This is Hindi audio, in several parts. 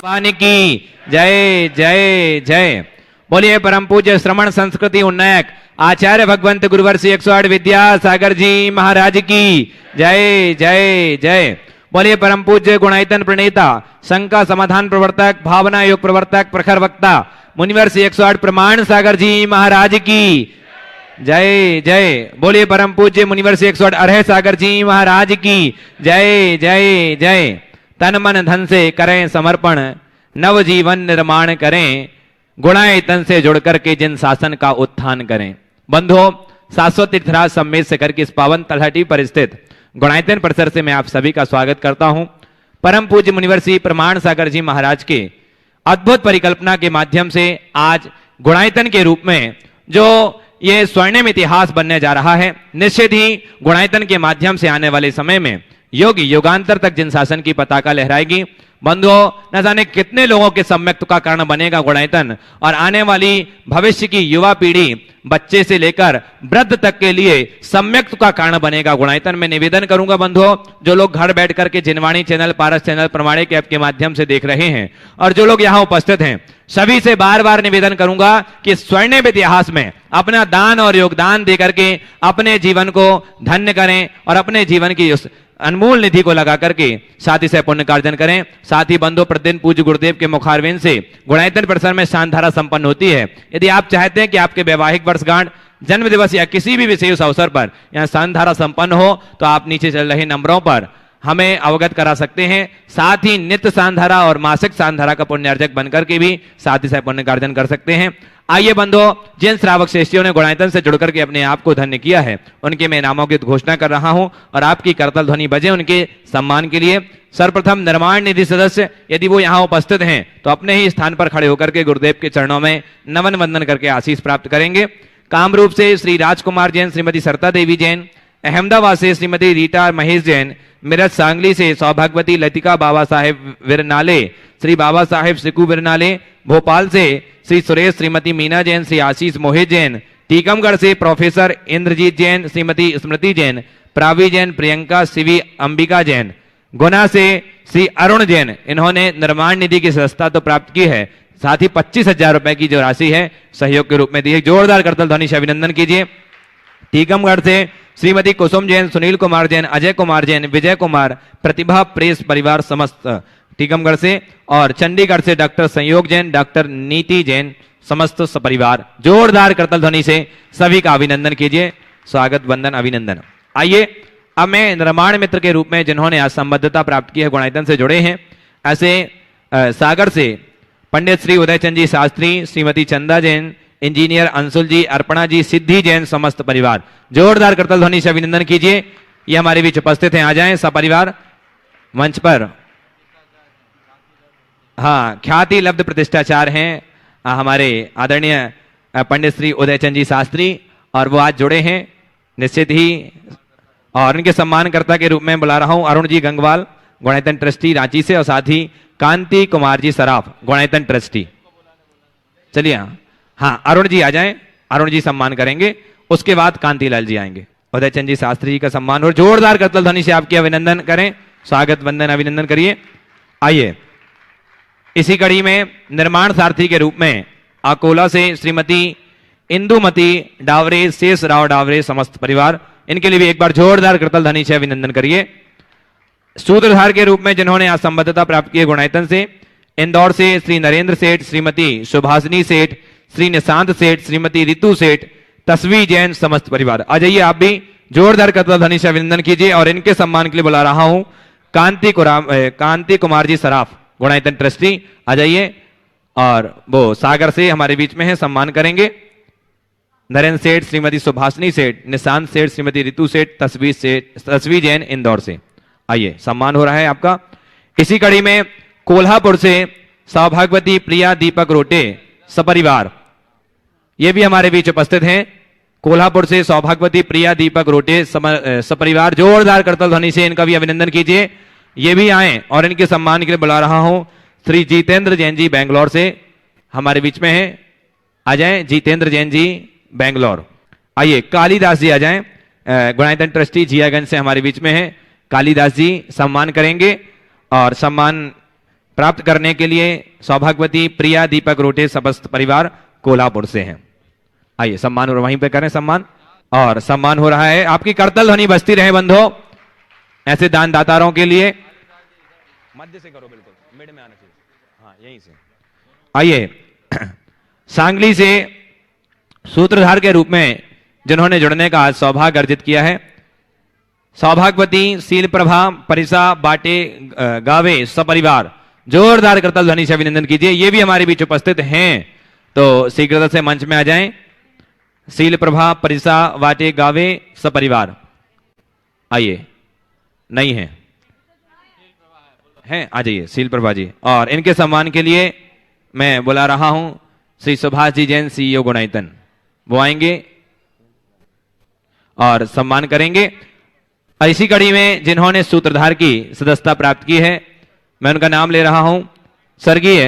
भगवान की जय जय जय। बोलिए परम पूज्य श्रमण संस्कृति उन्नयक आचार्य भगवंत गुरुवर्षी 108 विद्यासागर जी महाराज की जय जय जय। बोलिए परम पूज्य गुणायतन प्रणेता शंका समाधान प्रवर्तक भावना योग प्रवर्तक प्रखर वक्ता मुनिवर्षी 108 प्रमाण सागर जी महाराज की जय जय। बोलिए परम पूज्य मुनिवर्षी 108 अरह सागर जी महाराज की जय जय जय। तन मन धन से करें समर्पण नव जीवन निर्माण करें गुणायतन से जुड़ करके जिन शासन का उत्थान करें। बंधुओं, शाश्वत तीर्थराज सम्मेद से करके इस पावन तलहटी पर स्थित गुणायतन परिसर से मैं आप सभी का स्वागत करता हूं। परम पूज्य मुनिवर्षी प्रमाण सागर जी महाराज के अद्भुत परिकल्पना के माध्यम से आज गुणायतन के रूप में जो ये स्वर्णिम इतिहास बनने जा रहा है, निश्चित ही गुणायतन के माध्यम से आने वाले समय में योगी युगांतर तक जिन शासन की पताका लहराएगी। बंधुओं, न जाने कितने लोगों के सम्यक्त का कारण बनेगा गुणायतन, और आने वाली भविष्य की युवा पीढ़ी बच्चे से लेकर वृद्ध तक के लिए सम्यक्त का कारण बनेगा गुणायतन। मैं निवेदन करूंगा बंधुओं, जो लोग घर बैठ करके जिनवाणी चैनल, पारस चैनल, प्रमाणिक ऐप के माध्यम से देख रहे हैं और जो लोग यहां उपस्थित हैं, सभी से बार बार निवेदन करूंगा कि स्वर्णिम इतिहास में अपना दान और योगदान देकर के अपने जीवन को धन्य करें और अपने जीवन की उस अनमोल निधि को लगा करके साथ ही से पुण्य कार्जन करें। साथ ही बंधु, प्रतिदिन पूज्य गुरुदेव के मुखारविंद से गुणायतन परिसर में शानधारा संपन्न होती है। यदि आप चाहते हैं कि आपके वैवाहिक वर्षगांठ, जन्म दिवस या किसी भी विशेष अवसर पर यहां शानधारा संपन्न हो तो आप नीचे चल रहे नंबरों पर हमें अवगत करा सकते हैं। साथ ही नित्य शानधारा और मासिक शानधारा का पुण्यार्जक बनकर के भी साथ ही से पुण्य कार्जन कर सकते हैं। आइए बंधुओं, जिन श्रावक श्रेष्ठियों ने गुणायतन से जुड़कर के अपने आप को धन्य किया है, उनके मैं नामों की घोषणा कर रहा हूं और आपकी करतल ध्वनि बजे उनके सम्मान के लिए। सर्वप्रथम निर्माण निधि सदस्य, यदि वो यहां उपस्थित हैं तो अपने ही स्थान पर खड़े होकर के गुरुदेव के चरणों में नमन वंदन करके आशीष प्राप्त करेंगे। कामरूप से श्री राजकुमार जैन, श्रीमती सरता देवी जैन, अहमदाबाद से श्रीमती रीटा महेश जैन, मेरठ सांगली से सौभाग्यवती लतिका बाबा साहेब विरनाले, श्री बाबा साहेब सिकू विरनाले, भोपाल से श्री सुरेश, श्रीमती मीना जैन, श्री आशीष मोहित जैन, टीकमगढ़ से प्रोफेसर इंद्रजीत जैन, श्रीमती स्मृति जैन, प्रावी जैन, प्रियंका, शिवी अंबिका जैन, गुना से श्री अरुण जैन, इन्होंने निर्माण निधि की सदस्यता तो प्राप्त की है, साथ ही 25,000 रुपए की जो राशि है सहयोग के रूप में दी है। जोरदार करतल ध्वनि से अभिनंदन कीजिए। टीकमगढ़ से श्रीमती कुसुम जैन, सुनील कुमार जैन, अजय कुमार जैन, विजय कुमार, प्रतिभा प्रेस परिवार समस्त टीकमगढ़ से, और चंडीगढ़ से डॉक्टर संयोग जैन, डॉक्टर नीति जैन, समस्त सपरिवार। जोरदार करतल ध्वनि से सभी का अभिनंदन कीजिए। स्वागत, वंदन, अभिनंदन। आइए अब मैं निर्माण मित्र के रूप में जिन्होंने आज संबद्धता प्राप्त की है, गुणायतन से जुड़े हैं, ऐसे सागर से पंडित श्री उदयचंद जी शास्त्री, श्रीमती चंदा जैन, इंजीनियर अंशुल जी, अर्पणा जी, सिद्धि जैन, समस्त परिवार। जोरदार करतल ध्वनि से अभिनंदन कीजिए। ये हमारे बीच उपस्थित हैं, आ जाएं सपरिवार मंच पर। हाँ, ख्याति लब्ध प्रतिष्ठाचार हैं हमारे आदरणीय पंडित श्री उदयचंद जी शास्त्री, और वो आज जुड़े हैं निश्चित ही, और उनके सम्मानकर्ता के रूप में बुला रहा हूं अरुण जी गंगवाल, गुणायतन ट्रस्टी रांची से, और साथ ही कांति कुमार जी सराफ, गुणायतन ट्रस्टी। चलिए हाँ, अरुण जी आ जाएं, अरुण जी सम्मान करेंगे, उसके बाद कांतिलाल जी आएंगे। उदयचंद जी शास्त्री जी का सम्मान और जोरदार करतल ध्वनि से आपके अभिनंदन करें। स्वागत, वंदन, अभिनंदन करिए। आइए इसी कड़ी में निर्माण सारथी के रूप में अकोला से श्रीमती इंदुमती डावरे, शेष राव डावरे, समस्त परिवार, इनके लिए भी एक बार जोरदार करतल ध्वनि से अभिनंदन करिए। सूत्रधार के रूप में जिन्होंने आज संबद्धता प्राप्त की है गुणायतन से, इंदौर से श्री नरेंद्र सेठ, श्रीमती सुभाषिनी सेठ, श्री निशांत सेठ, श्रीमती रितु सेठ, तस्वी जैन, समस्त परिवार। आ जाइए आप भी, जोरदार करतल ध्वनि से अभिनंदन कीजिए। और इनके सम्मान के लिए बुला रहा हूं कांति कुमार जी सराफ, गुणायतन ट्रस्टी, आ जाइए, और वो सागर से हमारे बीच में है, सम्मान करेंगे। नरेंद्र सेठ, श्रीमती सुभाषिनी सेठ, निशांत सेठ, श्रीमती रितु सेठ, तस्वी जैन, इंदौर से। आइए, सम्मान हो रहा है आपका। इसी कड़ी में कोल्हापुर से सौभाग्यवती प्रिया दीपक रोटे, सपरिवार, ये भी हमारे बीच उपस्थित हैं। कोल्हापुर से सौभाग्यवती प्रिया दीपक रोटे, सपरिवार। जोरदार करतल ध्वनि से इनका भी अभिनंदन कीजिए। ये भी आए, और इनके सम्मान के लिए बुला रहा हूं श्री जितेंद्र जैन जी, बेंगलोर से हमारे बीच में हैं, आ जाएं जितेंद्र जैन जी, बेंगलोर। आइए कालीदास जी आ जाएं, गुणायतन ट्रस्टी जियागंज से हमारे बीच में हैं। कालीदास जी सम्मान करेंगे, और सम्मान प्राप्त करने के लिए सौभाग्यवती प्रिया दीपक रोटे समस्त परिवार कोल्हापुर से हैं। आइए सम्मान और वहीं पे करें सम्मान, और सम्मान हो रहा है। आपकी करतल ध्वनि बजती रहे बंधो ऐसे दान दातारों के लिए। मध्य से करो, बिल्कुल मिड में आना चाहिए, हाँ यहीं से। आइए सांगली से सूत्रधार के रूप में जिन्होंने जुड़ने का आज सौभाग्य अर्जित किया है, सौभाग्यवती शील प्रभा परिसा बाटे गावे सपरिवार, जोरदार करतल ध्वनि से अभिनंदन कीजिए। ये भी हमारे बीच उपस्थित हैं तो शीघ्रता से मंच में आ जाएं। शील प्रभा परिसा वाटे गावे सपरिवार, आइए नहीं है, हैं आ जाइए शील प्रभा जी। और इनके सम्मान के लिए मैं बुला रहा हूं श्री सुभाष जी जैन सीईओ गुणायतन, वो आएंगे और सम्मान करेंगे। इसी कड़ी में जिन्होंने सूत्रधार की सदस्यता प्राप्त की है, मैं उनका नाम ले रहा हूं। स्वर्गीय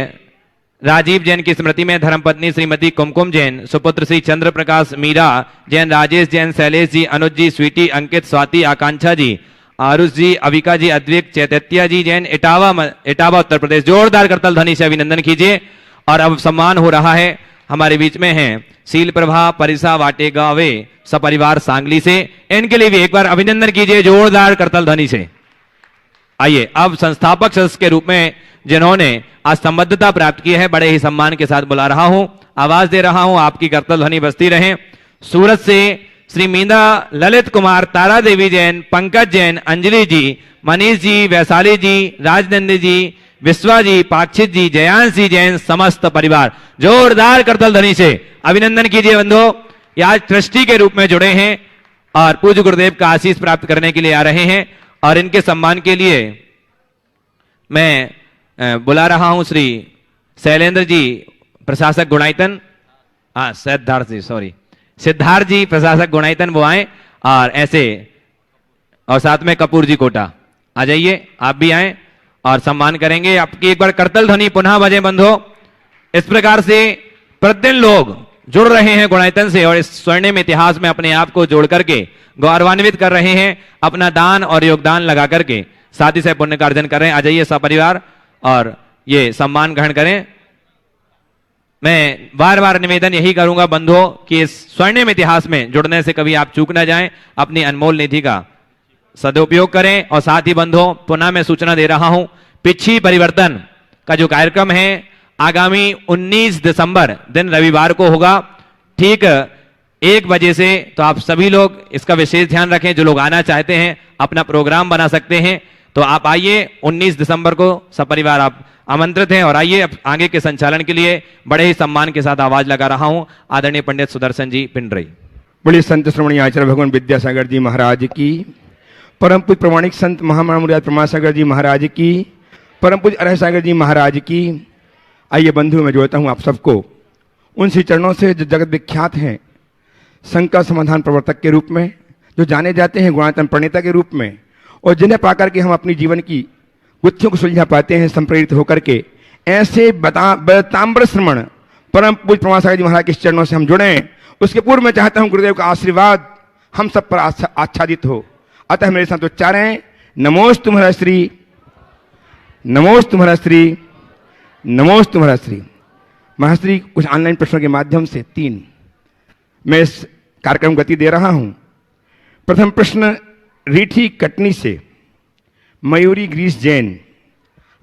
राजीव जैन की स्मृति में धर्मपत्नी श्रीमती कुमकुम जैन, सुपुत्र श्री चंद्र प्रकाश मीरा जैन, राजेश जैन, शैलेश जी, अनुज जी, स्वीटी, अंकित, स्वाति, आकांक्षा जी, आरुष जी, अविका जी, अद्विक, चैतत्या जी जैन, इटावा उत्तर प्रदेश। जोरदार करतल ध्वनि से अभिनंदन कीजिए। और अब सम्मान हो रहा है, हमारे बीच में हैं शील प्रभा परिसा वाटे गावे सपरिवार सांगली से, इनके लिए भी एक बार अभिनंदन कीजिए जोरदार करतल ध्वनि से। आइए अब संस्थापक सदस्य के रूप में जिन्होंने आज संबद्धता प्राप्त की है, बड़े ही सम्मान के साथ बुला रहा हूं, आवाज दे रहा हूं, आपकी करतल ध्वनि बजती रहे। सूरत से श्री मीना ललित कुमार, तारा देवी जैन, पंकज जैन, अंजलि जी, मनीष जी, वैशाली जी, राजनंदी जी, विश्वा जी, पाक्षित जी, जयांश जी जैन, समस्त परिवार। जोरदार करतल ध्वनि से अभिनंदन कीजिए बंधु। ये आज ट्रस्टी के रूप में जुड़े हैं और पूज्य गुरुदेव का आशीष प्राप्त करने के लिए आ रहे हैं। और इनके सम्मान के लिए मैं बुला रहा हूं श्री शैलेंद्र जी प्रशासक गुणायतन, सिद्धार्थ जी, सॉरी सिद्धार्थ जी प्रशासक गुणायतन, वो आए और ऐसे, और साथ में कपूर जी कोटा, आ जाइए आप भी आए और सम्मान करेंगे। आपकी एक बार करतल ध्वनि पुनः बजे बंधो। इस प्रकार से प्रतिदिन लोग जुड़ रहे हैं गुणायतन से और इस स्वर्णिम इतिहास में अपने आप को जोड़ करके गौरवान्वित कर रहे हैं, अपना दान और योगदान लगा करके साथ ही से पुण्य का अर्जन कर रहे हैं। आ जाइए सपरिवार और ये सम्मान ग्रहण करें। मैं बार बार निवेदन यही करूंगा बंधुओं कि इस स्वर्णिम इतिहास में जुड़ने से कभी आप चूक ना जाएं, अपनी अनमोल निधि का सदुपयोग करें। और साथ ही बंधुओं पुनः मैं सूचना दे रहा हूं, पिछी परिवर्तन का जो कार्यक्रम है आगामी 19 दिसंबर दिन रविवार को होगा, ठीक 1 बजे से। तो आप सभी लोग इसका विशेष ध्यान रखें, जो लोग आना चाहते हैं अपना प्रोग्राम बना सकते हैं, तो आप आइए 19 दिसंबर को सपरिवार आप आमंत्रित हैं। और आइए अब आगे के संचालन के लिए बड़े ही सम्मान के साथ आवाज लगा रहा हूं आदरणीय पंडित सुदर्शन जी पिंडरई। बोलिए संत श्रोमणी आचार्य भगवान विद्यासागर जी महाराज की, परम पूज्य प्रमाणिक संत महामहामुराद प्रमासागर जी महाराज की, परम पूज्य अरह सागर जी महाराज की। आइए बंधु मैं जोड़ता हूं आप सबको उन श्री चरणों से जो जगत विख्यात हैं संकट समाधान प्रवर्तक के रूप में, जो जाने जाते हैं गुणायतन प्रणेता के रूप में, और जिन्हें पाकर के हम अपनी जीवन की गुत्थियों को सुलझा पाते हैं संप्रेरित होकर के। ऐसे ताम्र श्रमण परम पूज्य प्रमासागर जी महाराज के चरणों से हम जुड़े। उसके पूर्व मैं चाहता हूं गुरुदेव का आशीर्वाद हम सब पर आच्छादित हो। अतः मेरे साथ उच्चारें, नमोस्तु तुम्हारा श्री, नमोस्तु तुम्हारा श्री, नमोस्तु तुम्हारा श्री। महाश्री कुछ ऑनलाइन प्रश्नों के माध्यम से 3 मैं इस कार्यक्रम गति दे रहा हूं। प्रथम प्रश्न रीठी कटनी से मयूरी ग्रीस जैन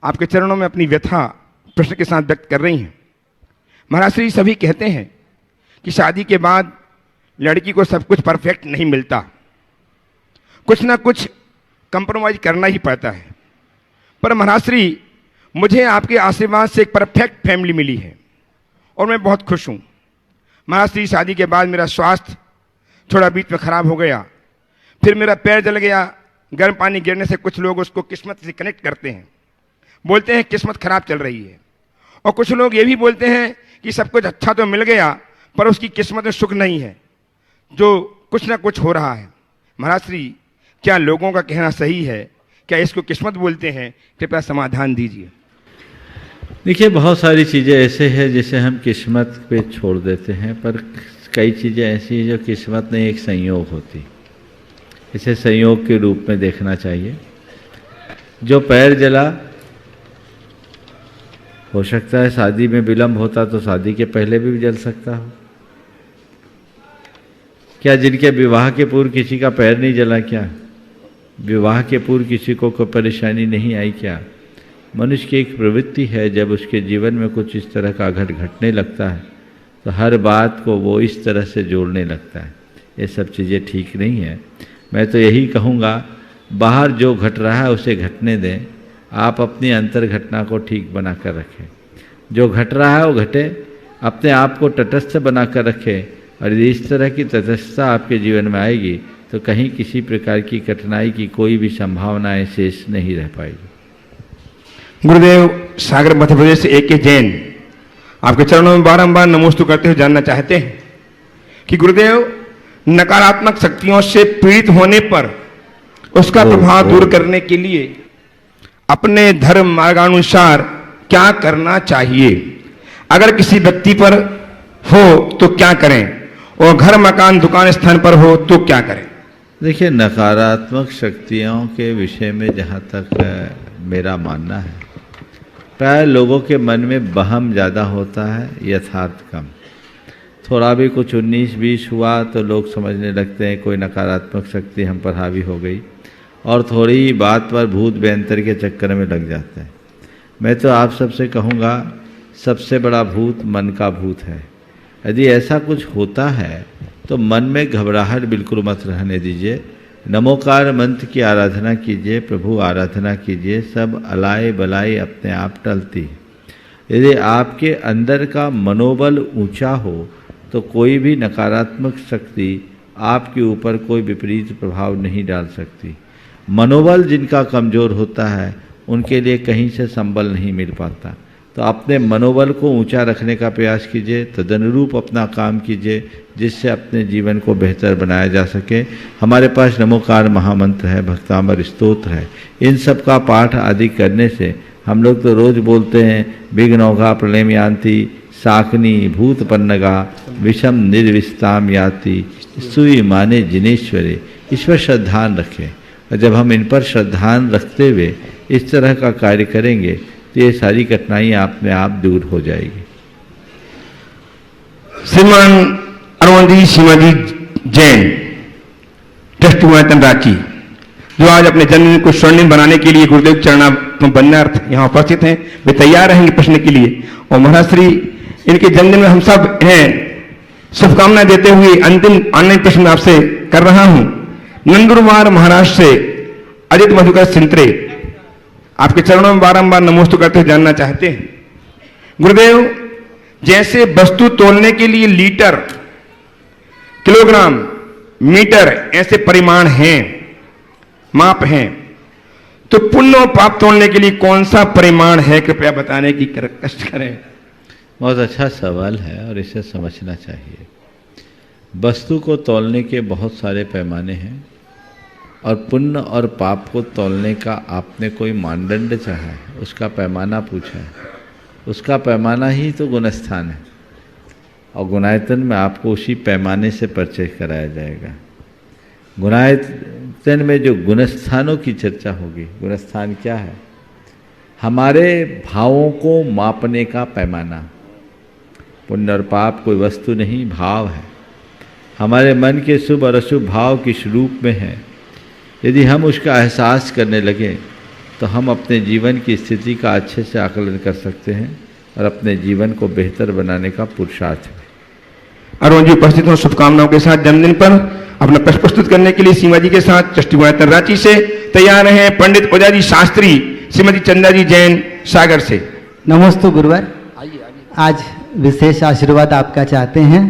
आपके चरणों में अपनी व्यथा प्रश्न के साथ व्यक्त कर रही हैं। महाराज श्री सभी कहते हैं कि शादी के बाद लड़की को सब कुछ परफेक्ट नहीं मिलता, कुछ ना कुछ कंप्रोमाइज करना ही पड़ता है। पर महाराज श्री मुझे आपके आशीर्वाद से एक परफेक्ट फैमिली मिली है और मैं बहुत खुश हूँ। महाराज श्री शादी के बाद मेरा स्वास्थ्य थोड़ा बीच में खराब हो गया, फिर मेरा पैर जल गया। गर्म पानी गिरने से कुछ लोग उसको किस्मत से कनेक्ट करते हैं, बोलते हैं किस्मत खराब चल रही है। और कुछ लोग ये भी बोलते हैं कि सब कुछ अच्छा तो मिल गया पर उसकी किस्मत में सुख नहीं है, जो कुछ ना कुछ हो रहा है। महाराज श्री क्या लोगों का कहना सही है? क्या इसको किस्मत बोलते हैं? कृपया समाधान दीजिए। देखिए बहुत सारी चीज़ें ऐसे हैं जिसे हम किस्मत पे छोड़ देते हैं, पर कई चीज़ें ऐसी हैं जो किस्मत नहीं, एक संयोग होती, इसे संयोग के रूप में देखना चाहिए। जो पैर जला हो सकता है शादी में विलंब होता तो शादी के पहले भी जल सकता हो। क्या जिनके विवाह के पूर्व किसी का पैर नहीं जला, क्या विवाह के पूर्व किसी को कोई परेशानी नहीं आई? क्या मनुष्य की एक प्रवृत्ति है, जब उसके जीवन में कुछ इस तरह का घटने लगता है तो हर बात को वो इस तरह से जोड़ने लगता है। ये सब चीज़ें ठीक नहीं है। मैं तो यही कहूँगा, बाहर जो घट रहा है उसे घटने दें, आप अपनी अंतर घटना को ठीक बना कर रखें। जो घट रहा है वो घटे, अपने आप को तटस्थ बना कर रखें, और यदि इस तरह की तटस्थता आपके जीवन में आएगी तो कहीं किसी प्रकार की कठिनाई की कोई भी संभावनाएं शेष नहीं रह पाएगी। गुरुदेव, सागर मध्य प्रदेश से एक जैन आपके चरणों में बारंबार नमोस्तु करते हुए जानना चाहते हैं कि गुरुदेव, नकारात्मक शक्तियों से पीड़ित होने पर उसका प्रभाव दूर करने के लिए अपने धर्म मार्गानुसार क्या करना चाहिए? अगर किसी व्यक्ति पर हो तो क्या करें, और घर मकान दुकान स्थान पर हो तो क्या करें? देखिए, नकारात्मक शक्तियों के विषय में जहाँ तक मेरा मानना है, प्राय लोगों के मन में वहम ज़्यादा होता है, यथार्थ कम। थोड़ा भी कुछ 19-20 हुआ तो लोग समझने लगते हैं कोई नकारात्मक शक्ति हम पर हावी हो गई, और थोड़ी बात पर भूत व्यंतर के चक्कर में लग जाते हैं। मैं तो आप सबसे कहूँगा, सबसे बड़ा भूत मन का भूत है। यदि ऐसा कुछ होता है तो मन में घबराहट बिल्कुल मत रहने दीजिए। नमोकार मंत्र की आराधना कीजिए, प्रभु आराधना कीजिए, सब अलाए बलाए अपने आप टलती है। यदि आपके अंदर का मनोबल ऊंचा हो तो कोई भी नकारात्मक शक्ति आपके ऊपर कोई विपरीत प्रभाव नहीं डाल सकती। मनोबल जिनका कमज़ोर होता है उनके लिए कहीं से संबल नहीं मिल पाता। तो अपने मनोबल को ऊंचा रखने का प्रयास कीजिए, तदनुरूप अपना काम कीजिए, जिससे अपने जीवन को बेहतर बनाया जा सके। हमारे पास नमोकार महामंत्र है, भक्तामर स्तोत्र है, इन सब का पाठ आदि करने से हम लोग तो रोज़ बोलते हैं, विघ्नौघा प्रलय यान्ति, साकनी भूत पन्नगा, विषम निर्विस्ताम याति, सुई माने जिनेश्वरे। इस पर श्रद्धान रखें, और जब हम इन पर श्रद्धान रखते हुए इस तरह का कार्य करेंगे तो ये सारी कठिनाइयाँ अपने आप दूर हो जाएगी। श्रीमान अरुणजी श्रीमती जैन ट्रस्टी गुणायतन रांची, जो आज अपने जन्मदिन को स्वर्णिम बनाने के लिए गुरुदेव चरणा बन्नार्थ यहाँ उपस्थित हैं, वे तैयार रहेंगे प्रश्न के लिए। और महाराज श्री, इनके जन्मदिन में हम सब हैं, शुभकामनाएं देते हुए अंतिम ऑनलाइन प्रश्न आपसे कर रहा हूं। नंदुरबार महाराष्ट्र से अजित मधुकर सिंत्रे आपके चरणों में बारंबार नमोस्तु करते हुए जानना चाहते हैं, गुरुदेव, जैसे वस्तु तोलने के लिए लीटर, किलोग्राम, मीटर ऐसे परिमाण हैं, माप हैं, तो पुण्य और पाप तोलने के लिए कौन सा परिमाण है, कृपया बताने की कष्ट करें। बहुत अच्छा सवाल है और इसे समझना चाहिए। वस्तु को तौलने के बहुत सारे पैमाने हैं, और पुण्य और पाप को तौलने का आपने कोई मानदंड चाहा है, उसका पैमाना पूछा है, उसका पैमाना ही तो गुणस्थान है, और गुणायतन में आपको उसी पैमाने से परिचय कराया जाएगा। गुणायतन में जो गुणस्थानों की चर्चा होगी, गुणस्थान क्या है? हमारे भावों को मापने का पैमाना। पुण्य और पाप कोई वस्तु नहीं, भाव है। हमारे मन के शुभ और अशुभ भाव किस रूप में है, यदि हम उसका एहसास करने लगे तो हम अपने जीवन की स्थिति का अच्छे से आकलन कर सकते हैं और अपने जीवन को बेहतर बनाने का पुरुषार्थ है। अरुण जी उपस्थित हो शुभकामनाओं के साथ जन्मदिन पर अपना प्रश्न प्रस्तुत करने के लिए सीमा जी के साथ ट्रस्टी गुणायतन रांची से तैयार हैं पंडित ओझाजी शास्त्री, श्रीमती चंदा जी जैन सागर से। नमस्ते गुरुवर, आज विशेष आशीर्वाद आपका चाहते हैं।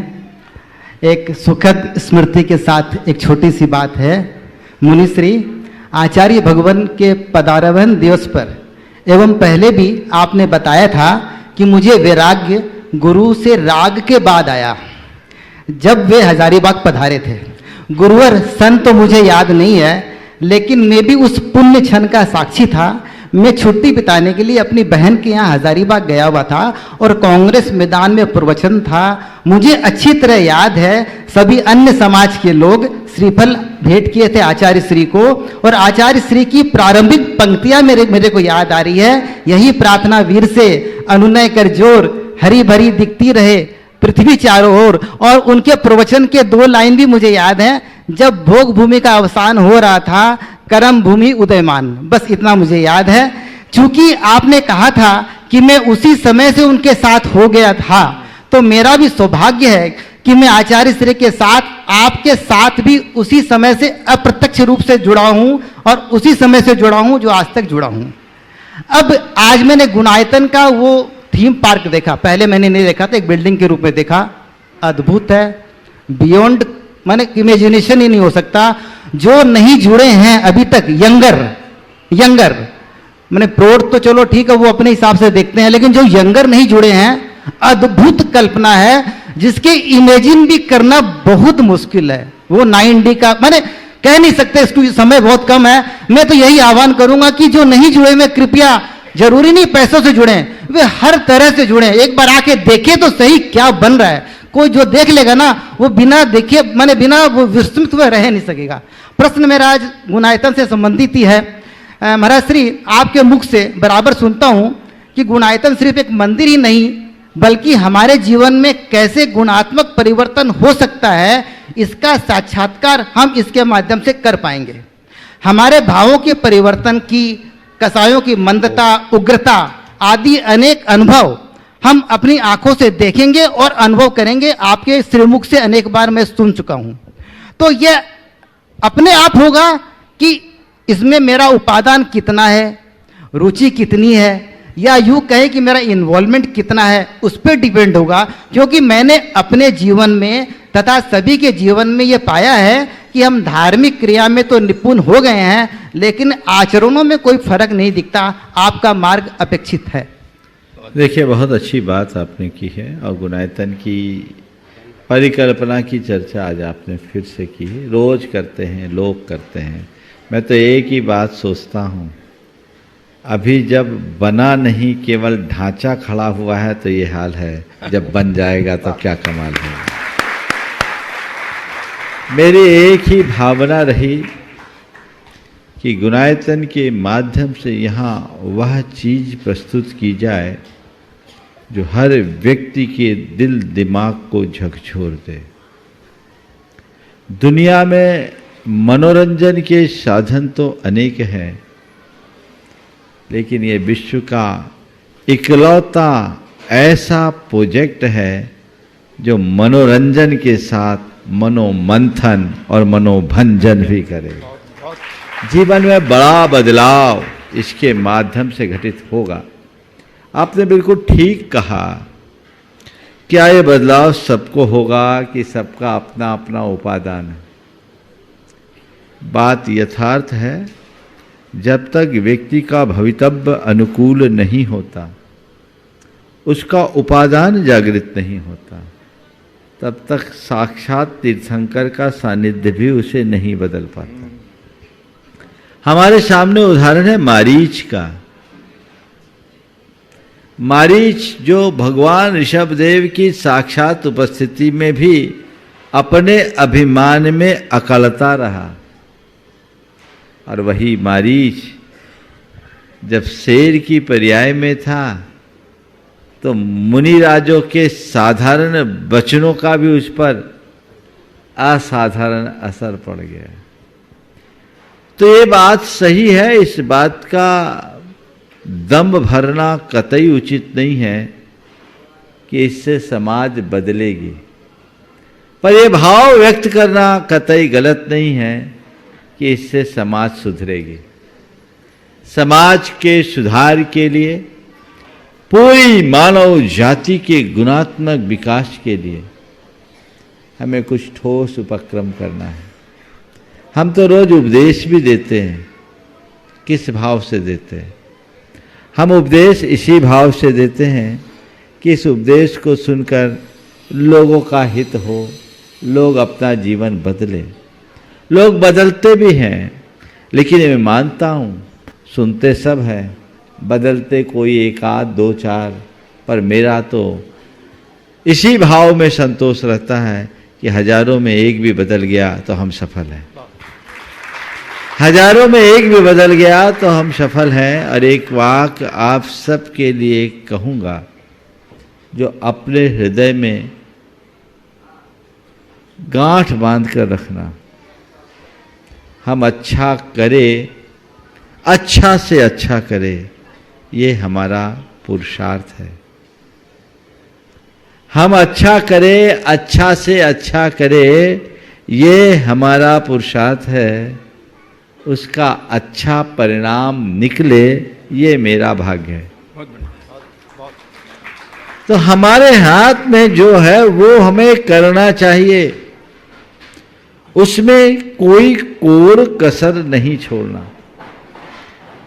एक सुखद स्मृति के साथ एक छोटी सी बात है। मुनिश्री आचार्य भगवान के पदारोहण दिवस पर एवं पहले भी आपने बताया था कि मुझे वैराग्य गुरु से राग के बाद आया, जब वे हजारीबाग पधारे थे। गुरुवर सन तो मुझे याद नहीं है, लेकिन मैं भी उस पुण्य क्षण का साक्षी था। मैं छुट्टी बिताने के लिए अपनी बहन के यहाँ हजारीबाग गया हुआ था और कांग्रेस मैदान में प्रवचन था। मुझे अच्छी तरह याद है, सभी अन्य समाज के लोग श्रीफल भेंट किए थे आचार्य श्री को, और आचार्य श्री की प्रारंभिक पंक्तियां मेरे को याद आ रही है। यही प्रार्थना वीर से अनुनय कर जोर, हरी भरी दिखती रहे पृथ्वी चारों ओर। और उनके प्रवचन के 2 लाइन भी मुझे याद हैं, जब भोग भूमि का अवसान हो रहा था, कर्म भूमि उदयमान। बस इतना मुझे याद है। चूंकि आपने कहा था कि मैं उसी समय से उनके साथ हो गया था, तो मेरा भी सौभाग्य है कि मैं आचार्य श्री के साथ, आपके साथ भी उसी समय से अप्रत्यक्ष रूप से जुड़ा हूं और उसी समय से जुड़ा हूं जो आज तक जुड़ा हूं। अब आज मैंने गुणायतन का वो थीम पार्क देखा, पहले मैंने नहीं देखा था, एक बिल्डिंग के रूप में देखा। अद्भुत है, बियॉन्ड माने इमेजिनेशन ही नहीं हो सकता। जो नहीं जुड़े हैं अभी तक, यंगर माने प्रौढ़ तो चलो ठीक है, वो अपने हिसाब से देखते हैं, लेकिन जो यंगर नहीं जुड़े हैं, अद्भुत कल्पना है जिसके इमेजिन भी करना बहुत मुश्किल है। वो 9D का माने कह नहीं सकते, इसको समय बहुत कम है। मैं तो यही आह्वान करूंगा कि जो नहीं जुड़े में कृपया, जरूरी नहीं पैसों से जुड़े, वे हर तरह से जुड़े, एक बार आके देखे तो सही क्या बन रहा है। कोई जो देख लेगा ना, वो बिना देखे माने बिना वो विस्मित हुए रह नहीं सकेगा। प्रश्न मेरा आज गुणायतन से संबंधित ही है। महाराज श्री, आपके मुख से बराबर सुनता हूं कि गुणायतन सिर्फ एक मंदिर ही नहीं, बल्कि हमारे जीवन में कैसे गुणात्मक परिवर्तन हो सकता है, इसका साक्षात्कार हम इसके माध्यम से कर पाएंगे। हमारे भावों के परिवर्तन की, कसायों की मंदता, उग्रता आदि अनेक अनुभव हम अपनी आंखों से देखेंगे और अनुभव करेंगे। आपके श्रीमुख से अनेक बार मैं सुन चुका हूं। तो यह अपने आप होगा कि इसमें मेरा उपादान कितना है, रुचि कितनी है, या यूं कहे कि मेरा इन्वॉल्वमेंट कितना है, उस पर डिपेंड होगा। क्योंकि मैंने अपने जीवन में तथा सभी के जीवन में यह पाया है कि हम धार्मिक क्रिया में तो निपुण हो गए हैं, लेकिन आचरणों में कोई फर्क नहीं दिखता। आपका मार्ग अपेक्षित है। देखिए, बहुत अच्छी बात आपने की है और गुणायतन की परिकल्पना की चर्चा आज आपने फिर से की है। रोज करते हैं, लोग करते हैं। मैं तो एक ही बात सोचता हूँ, अभी जब बना नहीं, केवल ढांचा खड़ा हुआ है तो ये हाल है, जब बन जाएगा तो क्या कमाल है। मेरी एक ही भावना रही कि गुणायतन के माध्यम से यहाँ वह चीज प्रस्तुत की जाए जो हर व्यक्ति के दिल दिमाग को झकझोर दे। दुनिया में मनोरंजन के साधन तो अनेक हैं, लेकिन ये विश्व का इकलौता ऐसा प्रोजेक्ट है जो मनोरंजन के साथ मनोमंथन और मनोभंजन भी करे। जीवन में बड़ा बदलाव इसके माध्यम से घटित होगा। आपने बिल्कुल ठीक कहा। क्या ये बदलाव सबको होगा कि सबका अपना अपना उपादान है? बात यथार्थ है, जब तक व्यक्ति का भवितव्य अनुकूल नहीं होता, उसका उपादान जागृत नहीं होता, तब तक साक्षात तीर्थंकर का सानिध्य भी उसे नहीं बदल पाता। हमारे सामने उदाहरण है मारीच का। मारीच जो भगवान ऋषभदेव की साक्षात उपस्थिति में भी अपने अभिमान में अकलता रहा, और वही मारीच जब शेर की पर्याय में था तो मुनिराजों के साधारण वचनों का भी उस पर असाधारण असर पड़ गया। तो ये बात सही है, इस बात का दम भरना कतई उचित नहीं है कि इससे समाज बदलेगी, पर यह भाव व्यक्त करना कतई गलत नहीं है कि इससे समाज सुधरेगी। समाज के सुधार के लिए, पूरी मानव जाति के गुणात्मक विकास के लिए हमें कुछ ठोस उपक्रम करना है। हम तो रोज उपदेश भी देते हैं, किस भाव से देते हैं? हम उपदेश इसी भाव से देते हैं कि इस उपदेश को सुनकर लोगों का हित हो, लोग अपना जीवन बदले। लोग बदलते भी हैं, लेकिन मैं मानता हूँ सुनते सब हैं, बदलते कोई एक आध दो चार, पर मेरा तो इसी भाव में संतोष रहता है कि हजारों में एक भी बदल गया तो हम सफल हैं। हजारों में एक भी बदल गया तो हम सफल हैं। और एक वाक्य आप सबके लिए कहूँगा जो अपने हृदय में गांठ बांध कर रखना। हम अच्छा करें, अच्छा से अच्छा करें, ये हमारा पुरुषार्थ है। हम अच्छा करें, अच्छा से अच्छा करें, ये हमारा पुरुषार्थ है। उसका अच्छा परिणाम निकले, ये मेरा भाग्य है। तो हमारे हाथ में जो है वो हमें करना चाहिए, उसमें कोई कोर कसर नहीं छोड़ना।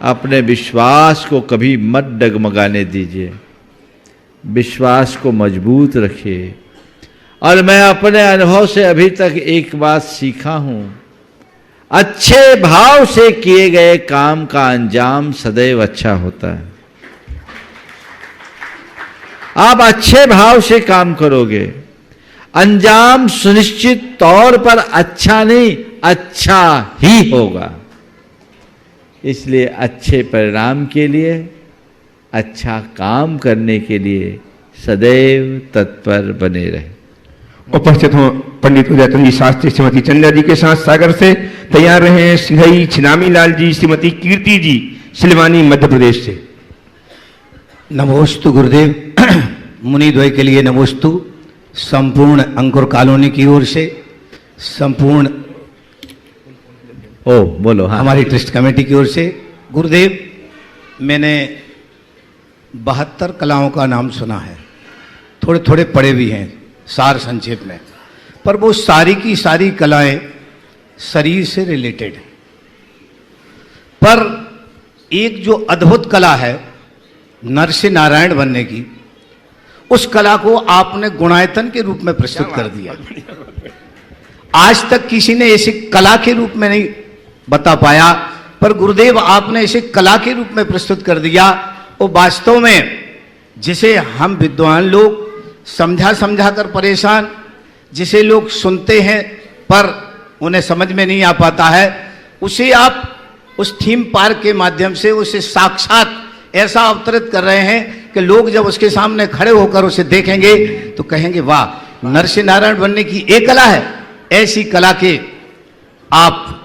अपने विश्वास को कभी मत डगमगाने दीजिए, विश्वास को मजबूत रखिए। और मैं अपने अनुभव से अभी तक एक बात सीखा हूं, अच्छे भाव से किए गए काम का अंजाम सदैव अच्छा होता है। आप अच्छे भाव से काम करोगे, अंजाम सुनिश्चित तौर पर अच्छा नहीं, अच्छा ही होगा। इसलिए अच्छे परिणाम के लिए, अच्छा काम करने के लिए सदैव तत्पर बने रहे। उपस्थित हो पंडित उदयतन जी शास्त्री श्रीमती चंद्रा जी के साथ सागर से तैयार रहे सिंहई छिनामी लाल जी, श्रीमती कीर्ति जी सिलवानी मध्य प्रदेश से। नमोस्तु गुरुदेव। मुनिद्वय के लिए नमोस्तु। संपूर्ण अंकुर कॉलोनी की ओर से, संपूर्ण बोलो। हाँ। हमारी ट्रस्ट कमेटी की ओर से गुरुदेव, मैंने 72 कलाओं का नाम सुना है, थोड़े थोड़े पढ़े भी हैं सार संक्षेप में, पर वो सारी की सारी कलाएं शरीर से रिलेटेड हैं। पर एक जो अद्भुत कला है नर से नारायण बनने की, उस कला को आपने गुणायतन के रूप में प्रस्तुत कर दिया। आज तक किसी ने ऐसे कला के रूप में नहीं बता पाया, पर गुरुदेव आपने इसे कला के रूप में प्रस्तुत कर दिया। और वास्तव में जिसे हम विद्वान लोग समझा समझा कर परेशान, जिसे लोग सुनते हैं पर उन्हें समझ में नहीं आ पाता है, उसे आप उस थीम पार्क के माध्यम से उसे साक्षात ऐसा अवतरित कर रहे हैं कि लोग जब उसके सामने खड़े होकर उसे देखेंगे तो कहेंगे वाह, नर से नारायण बनने की एक कला है। ऐसी कला के आप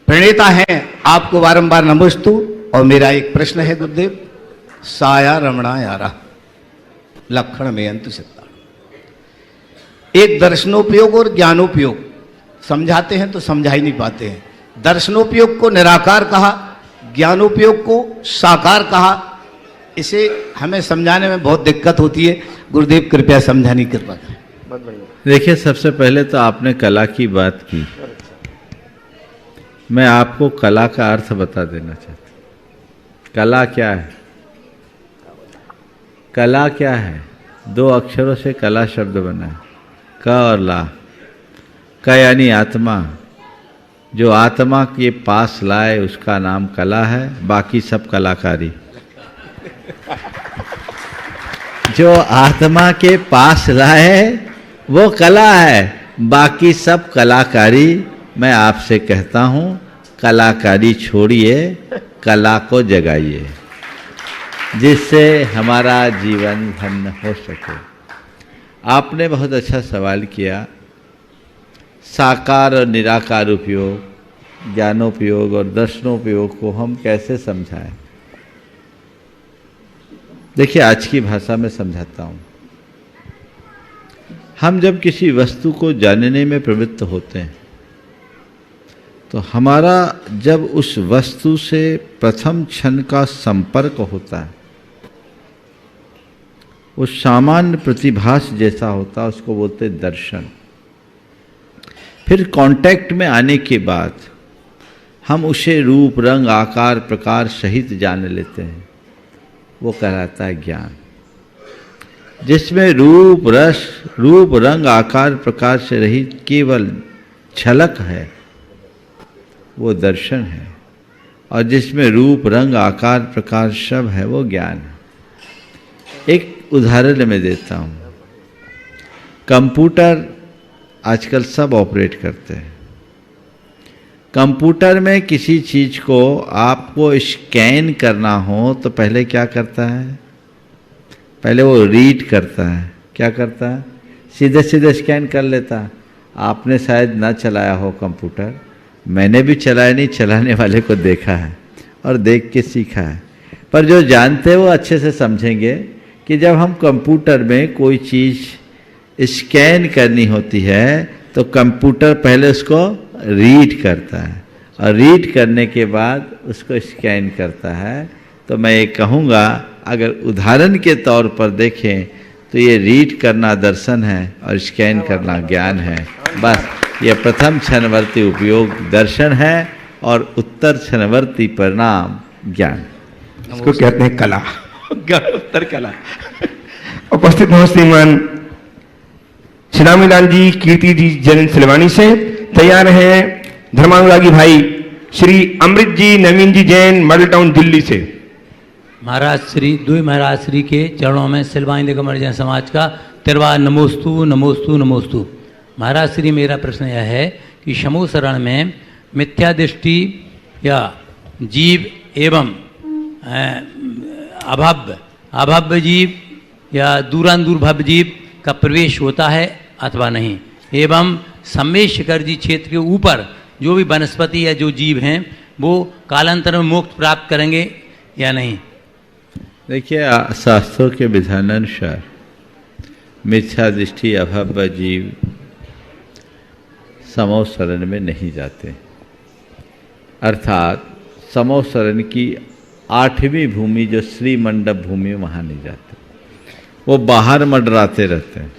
प्रणेता हैं, आपको बारंबार नमोस्तु। और मेरा एक प्रश्न है गुरुदेव, साया रमणा यारा लक्षण में अंत सिद्धा, एक दर्शनोपयोग और ज्ञानोपयोग समझाते हैं तो समझा ही नहीं पाते हैं। दर्शनोपयोग को निराकार कहा, ज्ञानोपयोग को साकार कहा। इसे हमें समझाने में बहुत दिक्कत होती है। गुरुदेव कृपया समझाने की कृपा करें। देखिए, सबसे पहले तो आपने कला की बात की, मैं आपको कला का अर्थ बता देना चाहता हूं। कला क्या है? कला क्या है? 2 अक्षरों से कला शब्द बना है, क और ला। क यानी आत्मा, जो आत्मा के पास लाए उसका नाम कला है, बाकी सब कलाकारी। जो आत्मा के पास लाए वो कला है, बाकी सब कलाकारी। मैं आपसे कहता हूं, कलाकारी छोड़िए, कला को जगाइए, जिससे हमारा जीवन धन्य हो सके। आपने बहुत अच्छा सवाल किया, साकार और निराकार उपयोग, ज्ञानोपयोग और दर्शनोपयोग को हम कैसे समझाएं। देखिए, आज की भाषा में समझाता हूं। हम जब किसी वस्तु को जानने में प्रवृत्त होते हैं तो हमारा जब उस वस्तु से प्रथम क्षण का संपर्क होता है, उस सामान्य प्रतिभास जैसा होता है, उसको बोलते हैं दर्शन। फिर कांटेक्ट में आने के बाद हम उसे रूप रंग आकार प्रकार सहित जान लेते हैं, वो कहलाता है ज्ञान। जिसमें रूप रस रूप रंग आकार प्रकार से रहित केवल झलक है, वो दर्शन है। और जिसमें रूप रंग आकार प्रकार सब है, वो ज्ञान है। एक उदाहरण मैं देता हूँ। कंप्यूटर आजकल सब ऑपरेट करते हैं। कंप्यूटर में किसी चीज को आपको स्कैन करना हो तो पहले क्या करता है? पहले वो रीड करता है। क्या करता है? सीधे सीधे स्कैन कर लेता। आपने शायद ना चलाया हो कंप्यूटर, मैंने भी चलाया नहीं, चलाने वाले को देखा है और देख के सीखा है। पर जो जानते हैं वो अच्छे से समझेंगे कि जब हम कंप्यूटर में कोई चीज़ स्कैन करनी होती है तो कंप्यूटर पहले उसको रीड करता है और रीड करने के बाद उसको स्कैन करता है। तो मैं ये कहूँगा, अगर उदाहरण के तौर पर देखें तो ये रीड करना दर्शन है और स्कैन करना ज्ञान है। बस ये प्रथम क्षणवर्ती उपयोग दर्शन है और उत्तर क्षणवर्ती परिणाम ज्ञान। इसको कहते हैं कला, उत्तर कला। उपस्थित हो श्रीमान श्रीरामीलाल जी, कीर्ति जी जैन सिलवानी से। तैयार हैं धर्मानुरागी भाई श्री अमृत जी नवीन जी जैन मॉडल टाउन दिल्ली से। महाराज श्री दुई महाराज श्री के चरणों में सिलवानी निगम जैन समाज का तिरवा नमोस्तु नमोस्तु नमोस्तु। महाराज श्री, मेरा प्रश्न यह है कि शमो शरण में मिथ्या दृष्टि या जीव एवं अभव्य जीव या दूरांदूरभव्य जीव का प्रवेश होता है अथवा नहीं, एवं सम्मेश शिखर जी क्षेत्र के ऊपर जो भी वनस्पति या जो जीव हैं वो कालांतर में मोक्ष प्राप्त करेंगे या नहीं? देखिए, शास्त्रों के विधानानुसार मिथ्या दृष्टि अभव्य जीव समो शरण में नहीं जाते, अर्थात समो शरण की 8वीं भूमि जो श्री मंडप भूमि, वहाँ नहीं जाते। वो बाहर मंडराते रहते हैं,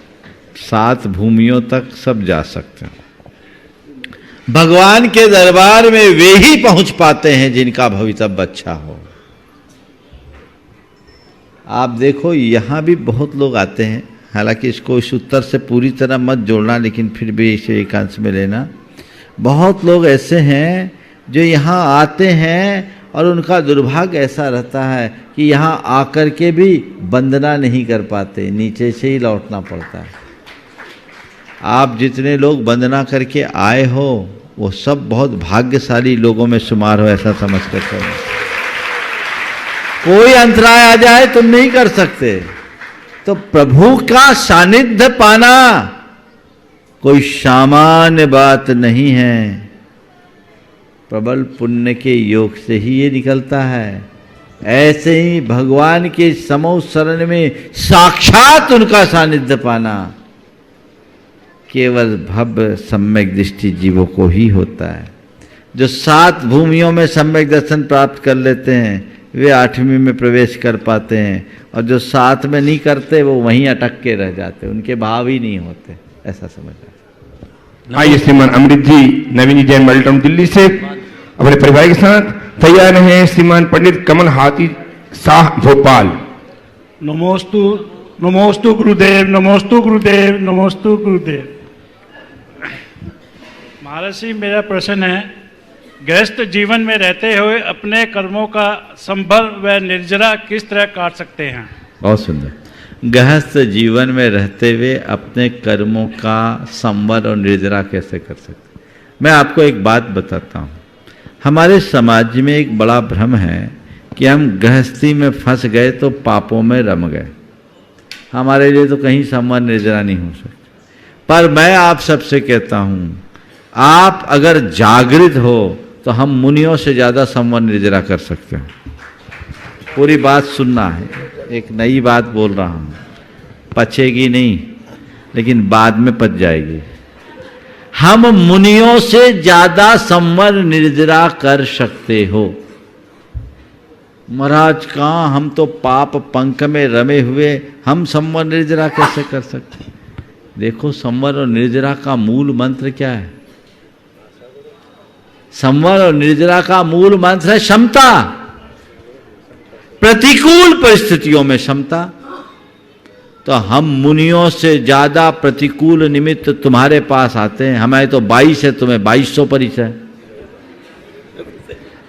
7 भूमियों तक सब जा सकते हैं। भगवान के दरबार में वे ही पहुंच पाते हैं जिनका भवितव्य अच्छा हो। आप देखो, यहाँ भी बहुत लोग आते हैं, हालांकि इसको इस उत्तर से पूरी तरह मत जोड़ना, लेकिन फिर भी इसे एक अंश में लेना। बहुत लोग ऐसे हैं जो यहाँ आते हैं और उनका दुर्भाग्य ऐसा रहता है कि यहाँ आकर के भी वंदना नहीं कर पाते, नीचे से ही लौटना पड़ता है। आप जितने लोग वंदना करके आए हो वो सब बहुत भाग्यशाली लोगों में शुमार हो, ऐसा समझ कर चलो। कोई अंतराय आ जाए तुम नहीं कर सकते। तो प्रभु का सानिध्य पाना कोई सामान्य बात नहीं है, प्रबल पुण्य के योग से ही ये निकलता है। ऐसे ही भगवान के समो शरण में साक्षात उनका सानिध्य पाना केवल भव्य सम्यक दृष्टि जीवों को ही होता है। जो 7 भूमियों में सम्यक दर्शन प्राप्त कर लेते हैं वे 8वीं में प्रवेश कर पाते हैं, और जो 7 में नहीं करते वो वहीं अटक के रह जाते, उनके भाव ही नहीं होते, ऐसा समझना। आइए श्रीमान अमृत जी नवीन जी जैन मॉडल टाउन दिल्ली से अपने परिवार के साथ तैयार हैं श्रीमान पंडित कमल हाथी शाह भोपाल। नमोस्तु नमोस्तु गुरुदेव, नमोस्तु गुरुदेव, नमोस्तु गुरुदेव। महाराज जी, मेरा प्रश्न है, गृहस्थ जीवन में रहते हुए अपने कर्मों का संभल व निर्जरा किस तरह काट सकते हैं? बहुत सुंदर। गृहस्थ जीवन में रहते हुए अपने कर्मों का संवर और निर्जरा कैसे कर सकते? मैं आपको एक बात बताता हूँ। हमारे समाज में एक बड़ा भ्रम है कि हम गृहस्थी में फंस गए तो पापों में रम गए, हमारे लिए तो कहीं संवर निर्जरा नहीं हो सकती। पर मैं आप सबसे कहता हूँ, आप अगर जागृत हो तो हम मुनियों से ज़्यादा संवर निर्जरा कर सकते हैं। पूरी बात सुनना है, एक नई बात बोल रहा हूँ, पचेगी नहीं लेकिन बाद में पच जाएगी। हम मुनियों से ज़्यादा संवर निर्जरा कर सकते हो। महाराज कहाँ, हम तो पाप पंख में रमे हुए, हम संवर निर्जरा कैसे कर सकते? देखो, संवर और निर्जरा का मूल मंत्र क्या है? संवर और निर्जरा का मूल मंत्र है क्षमता। प्रतिकूल परिस्थितियों में क्षमता। तो हम मुनियों से ज्यादा प्रतिकूल निमित्त तुम्हारे पास आते हैं। हमें तो 22 है, तुम्हें 2200 परिचय।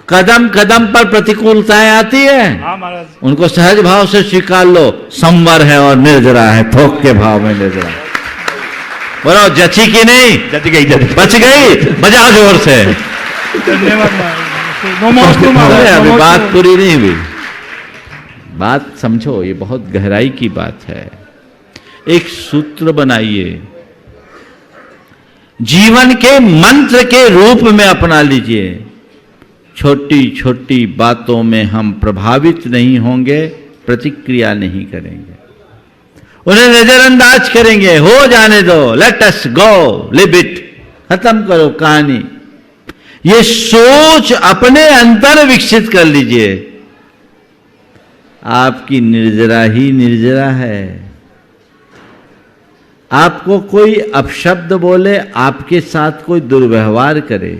कदम कदम पर प्रतिकूलताएं आती है, हाँ महाराज। उनको सहज भाव से स्वीकार लो। संवर है और निर्जरा है, थोक के भाव में निर्जरा। बोलो, जची की नहीं? जच गई, बच गई, बजा जोर से। धन्यवाद महाराज। नमोस्तु अरे महाराज, अभी नमोस्तु। बात पूरी नहीं हुई, बात समझो, ये बहुत गहराई की बात है। एक सूत्र बनाइए, जीवन के मंत्र के रूप में अपना लीजिए। छोटी छोटी बातों में हम प्रभावित नहीं होंगे, प्रतिक्रिया नहीं करेंगे, उन्हें नजरअंदाज करेंगे, हो जाने दो, let us go, live it, खत्म करो कहानी। ये सोच अपने अंदर विकसित कर लीजिए। आपकी निर्जरा ही निर्जरा है। आपको कोई अपशब्द बोले, आपके साथ कोई दुर्व्यवहार करे,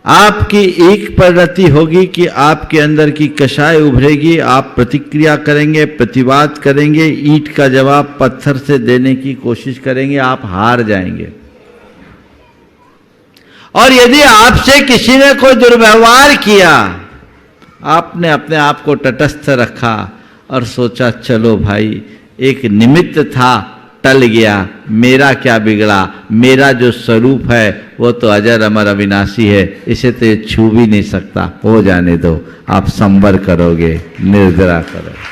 आपकी एक परिणति होगी कि आपके अंदर की कषाय उभरेगी, आप प्रतिक्रिया करेंगे, प्रतिवाद करेंगे, ईंट का जवाब पत्थर से देने की कोशिश करेंगे, आप हार जाएंगे। और यदि आपसे किसी ने कोई दुर्व्यवहार किया, आपने अपने आप को तटस्थ रखा और सोचा चलो भाई एक निमित्त था, टल गया, मेरा क्या बिगड़ा, मेरा जो स्वरूप है वो तो अजर अमर अविनाशी है, इसे तो ये छू भी नहीं सकता, हो जाने दो, आप संवर करोगे, निर्जरा करोगे।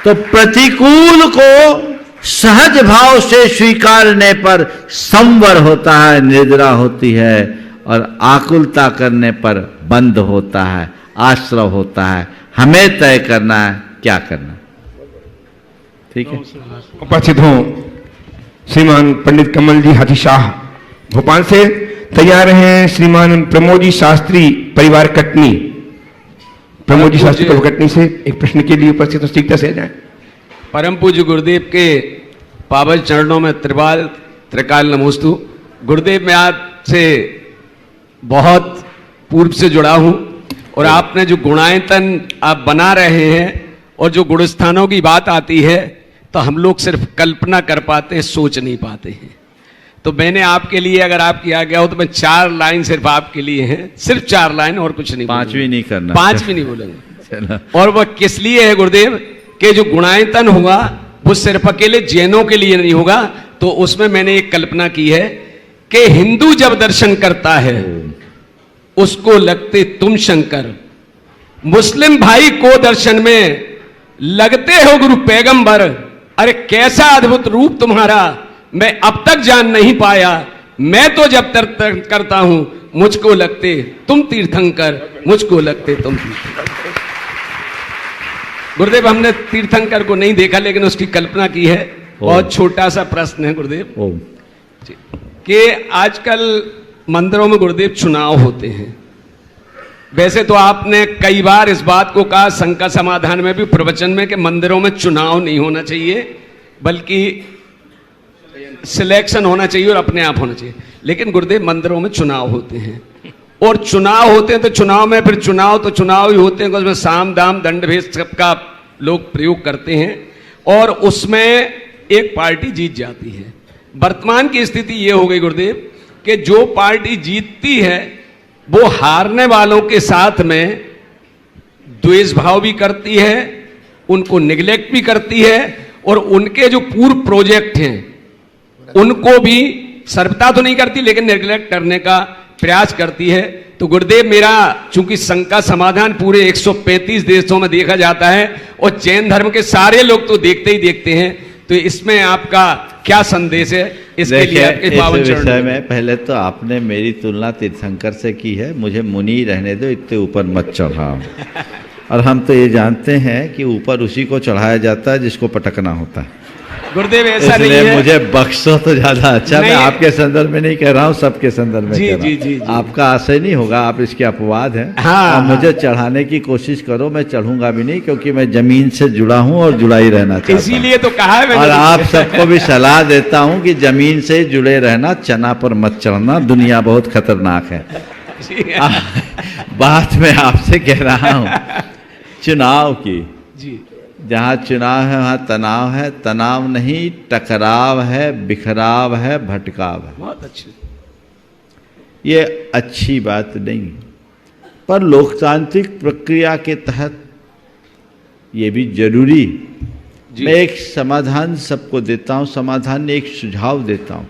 तो प्रतिकूल को सहज भाव से स्वीकारने पर संवर होता है, निर्जरा होती है, और आकुलता करने पर बंद होता है, आश्रय होता है। हमें तय करना है क्या करना। ठीक है। उपस्थित हों श्रीमान पंडित कमल जी हाथी शाह भोपाल से, तैयार हैं श्रीमान प्रमोद जी शास्त्री परिवार कटनी। प्रमोद जी शास्त्री परिवार कटनी से एक प्रश्न के लिए उपस्थित हो, सीखता से जाए। परम पूज्य गुरुदेव के पावन चरणों में त्रिकाल नमोस्तु। गुरुदेव, मैं आपसे बहुत पूर्व से जुड़ा हूं, और आपने जो गुणायतन आप बना रहे हैं और जो गुणस्थानों की बात आती है तो हम लोग सिर्फ कल्पना कर पाते हैं, सोच नहीं पाते हैं। तो मैंने आपके लिए, अगर आप किया गया हो तो मैं 4 लाइन सिर्फ आपके लिए हैं, सिर्फ 4 लाइन, और कुछ नहीं, 5वीं नहीं करना, 5वीं नहीं बोलेंगे। और वह किस लिए है गुरुदेव, कि जो गुणायतन होगा वो सिर्फ अकेले जैनों के लिए नहीं होगा। तो उसमें मैंने एक कल्पना की है कि हिंदू जब दर्शन करता है उसको लगते तुम शंकर, मुस्लिम भाई को दर्शन में लगते हो गुरु पैगंबर। अरे कैसा अद्भुत रूप तुम्हारा, मैं अब तक जान नहीं पाया। मैं तो जब तक करता हूं मुझको लगते तुम तीर्थंकर, मुझको लगते तुम तीर्थंकर। गुरुदेव, हमने तीर्थंकर को नहीं देखा लेकिन उसकी कल्पना की है। बहुत छोटा सा प्रश्न है गुरुदेव, कि आजकल मंदिरों में गुरुदेव चुनाव होते हैं। वैसे तो आपने कई बार इस बात को कहा शंका समाधान में भी, प्रवचन में, कि मंदिरों में चुनाव नहीं होना चाहिए बल्कि सिलेक्शन होना चाहिए और अपने आप होना चाहिए। लेकिन गुरुदेव, मंदिरों में चुनाव होते हैं, और चुनाव होते हैं तो चुनाव में फिर चुनाव ही होते हैं, उसमें साम दाम दंड भेद सबका लोग प्रयोग करते हैं, और उसमें एक पार्टी जीत जाती है। वर्तमान की स्थिति ये हो गई गुरुदेव कि जो पार्टी जीतती है वो हारने वालों के साथ में द्वेष भाव भी करती है, उनको निगलेक्ट भी करती है, और उनके जो पूर्व प्रोजेक्ट हैं उनको भी सर्वथा तो नहीं करती लेकिन निगलेक्ट करने का प्रयास करती है। तो गुरुदेव, मेरा चूंकि शंका समाधान पूरे 135 देशों में देखा जाता है और जैन धर्म के सारे लोग तो देखते ही देखते हैं, तो इसमें आपका क्या संदेश है? इसके लिए आपके पावन चरण विषय में पहले तो आपने मेरी तुलना तीर्थंकर से की है, मुझे मुनि रहने दो, इतने ऊपर मत चढ़ाओ। और हम तो ये जानते हैं कि ऊपर उसी को चढ़ाया जाता है जिसको पटकना होता है। गुरुदेव, ऐसा नहीं है, मुझे बख्शो तो ज्यादा अच्छा। मैं आपके संदर्भ में नहीं कह रहा हूँ, सबके संदर्भ में कह रहा हूँ। आपका आशय नहीं होगा, आप इसके अपवाद हैं। हाँ, मुझे चढ़ाने की कोशिश करो, मैं चढ़ूंगा भी नहीं, क्योंकि मैं जमीन से जुड़ा हूँ और जुड़ा ही रहना चाहता हूँ। इसीलिए तो कहा है मैंने। और आप सबको भी सलाह देता हूँ कि जमीन से जुड़े रहना, चना पर मत चढ़ना, दुनिया बहुत खतरनाक है। बात मैं आपसे कह रहा हूँ चुनाव की। जी, जहाँ चुनाव है वहाँ तनाव है, तनाव नहीं टकराव है, बिखराव है, भटकाव है। बहुत अच्छी, ये अच्छी बात नहीं, पर लोकतांत्रिक प्रक्रिया के तहत ये भी जरूरी। मैं एक समाधान सबको देता हूँ, समाधान एक सुझाव देता हूँ।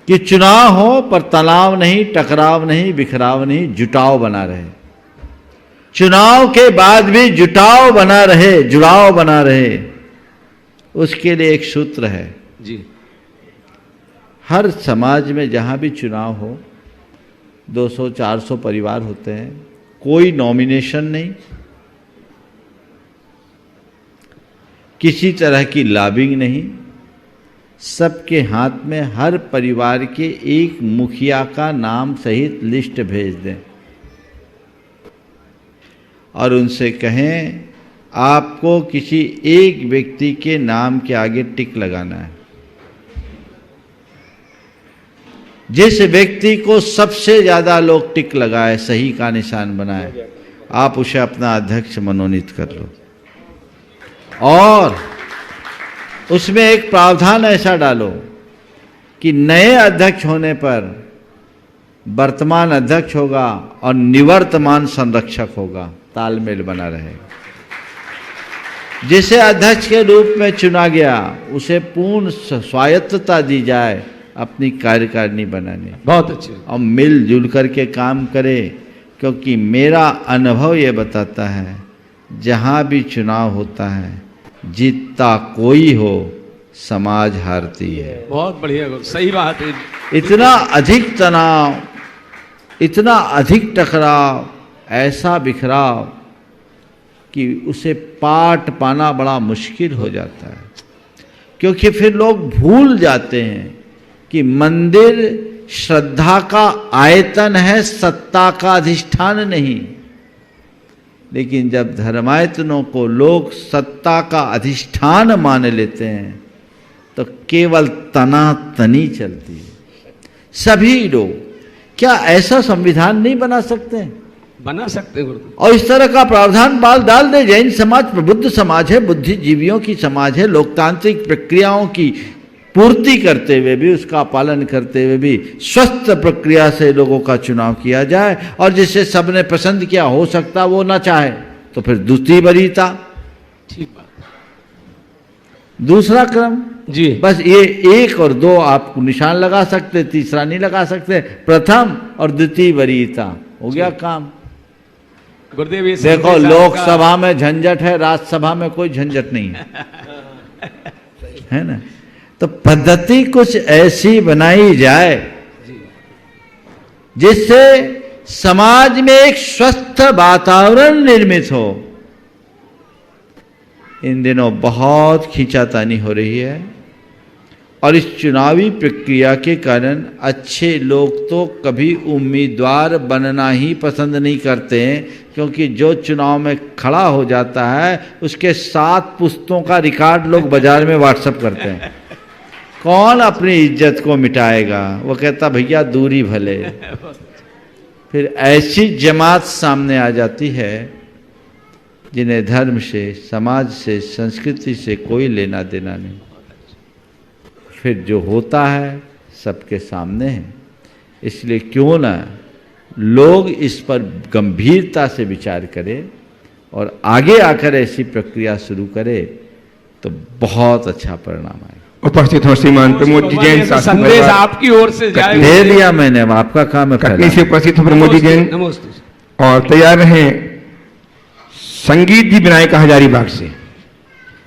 कि चुनाव हो पर तनाव नहीं, टकराव नहीं, बिखराव नहीं, जुटाव बना रहे। चुनाव के बाद भी जुटाव बना रहे, जुड़ाव बना रहे, उसके लिए एक सूत्र है जी। हर समाज में जहां भी चुनाव हो 200-400 परिवार होते हैं, कोई नॉमिनेशन नहीं, किसी तरह की लॉबिंग नहीं, सबके हाथ में हर परिवार के एक मुखिया का नाम सहित लिस्ट भेज दें और उनसे कहें आपको किसी एक व्यक्ति के नाम के आगे टिक लगाना है। जिस व्यक्ति को सबसे ज्यादा लोग टिक लगाए, सही का निशान बनाए, आप उसे अपना अध्यक्ष मनोनीत कर लो और उसमें एक प्रावधान ऐसा डालो कि नए अध्यक्ष होने पर वर्तमान अध्यक्ष होगा और निवर्तमान संरक्षक होगा, तालमेल बना रहेगा। जिसे अध्यक्ष के रूप में चुना गया उसे पूर्ण स्वायत्तता दी जाए अपनी कार्यकारिणी बनाने, बहुत अच्छे। और मिलजुल करके काम करे, क्योंकि मेरा अनुभव ये बताता है जहाँ भी चुनाव होता है जीतता कोई हो, समाज हारती है। बहुत बढ़िया, सही बात है। इतना अधिक तनाव, इतना अधिक टकराव, ऐसा बिखराव कि उसे पाट पाना बड़ा मुश्किल हो जाता है, क्योंकि फिर लोग भूल जाते हैं कि मंदिर श्रद्धा का आयतन है, सत्ता का अधिष्ठान नहीं। लेकिन जब धर्मायतनों को लोग सत्ता का अधिष्ठान मान लेते हैं तो केवल तनातनी चलती है। सभी लोग क्या ऐसा संविधान नहीं बना सकते हैं? बना सकते हैं गुरुदेव। और इस तरह का प्रावधान बाल डाल दे। जैन समाज प्रबुद्ध समाज है, बुद्धिजीवियों की समाज है, लोकतांत्रिक प्रक्रियाओं की पूर्ति करते हुए भी, उसका पालन करते हुए भी स्वस्थ प्रक्रिया से लोगों का चुनाव किया जाए, और जिसे सबने पसंद किया, हो सकता वो ना चाहे तो फिर दूसरी वरीयता, ठीक बात। दूसरा क्रम जी। बस ये 1 और 2 आप निशान लगा सकते, तीसरा नहीं लगा सकते। प्रथम और द्वितीय वरीयता, हो गया काम। गुरुदेव ये देखो, संदेश लोकसभा में झंझट है, राज्यसभा में कोई झंझट नहीं है, है ना? तो पद्धति कुछ ऐसी बनाई जाए जिससे समाज में एक स्वस्थ वातावरण निर्मित हो। इन दिनों बहुत खींचातानी हो रही है और इस चुनावी प्रक्रिया के कारण अच्छे लोग तो कभी उम्मीदवार बनना ही पसंद नहीं करते हैं, क्योंकि जो चुनाव में खड़ा हो जाता है उसके 7 पुस्तों का रिकॉर्ड लोग बाजार में व्हाट्सएप करते हैं। कौन अपनी इज्जत को मिटाएगा? वो कहता भैया दूरी भले। फिर ऐसी जमात सामने आ जाती है जिन्हें धर्म से, समाज से, संस्कृति से कोई लेना देना नहीं। फिर जो होता है सबके सामने है। इसलिए क्यों ना लोग इस पर गंभीरता से विचार करें और आगे आकर ऐसी प्रक्रिया शुरू करें तो बहुत अच्छा परिणाम आएगा। उपस्थित हो श्रीमान प्रमोद जी जैन, संदेश आपकी ओर से जाए। दे दिया मैंने, अब आपका काम है कटनी से उपस्थित हो प्रमोद जी जैन, नमस्ते। और तैयार रहे संगीत जी विनायक हजारीबाग से।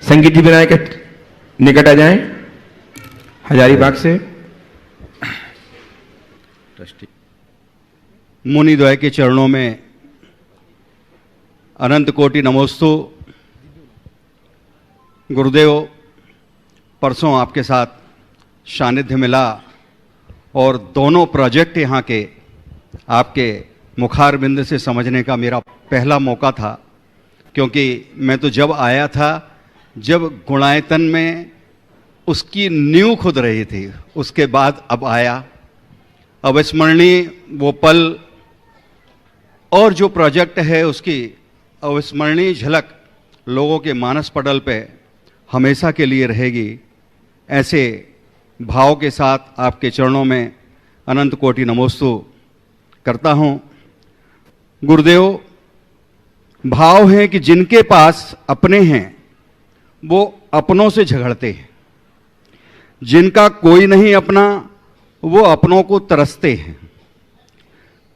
संगीत जी विनायक निकट आ जाएं हजारीबाग से। मुनिद्वय के चरणों में अनंत कोटि नमोस्तु। गुरुदेव, परसों आपके साथ सानिध्य मिला और दोनों प्रोजेक्ट यहाँ के आपके मुखारबिंद से समझने का मेरा पहला मौका था, क्योंकि मैं तो जब आया था जब गुणायतन में उसकी नींव खुद रही थी, उसके बाद अब आया। अविस्मरणीय वो पल और जो प्रोजेक्ट है उसकी अविस्मरणीय झलक लोगों के मानस पटल पे हमेशा के लिए रहेगी। ऐसे भाव के साथ आपके चरणों में अनंत कोटि नमोस्तु करता हूँ। गुरुदेव, भाव है कि जिनके पास अपने हैं वो अपनों से झगड़ते हैं, जिनका कोई नहीं अपना वो अपनों को तरसते हैं।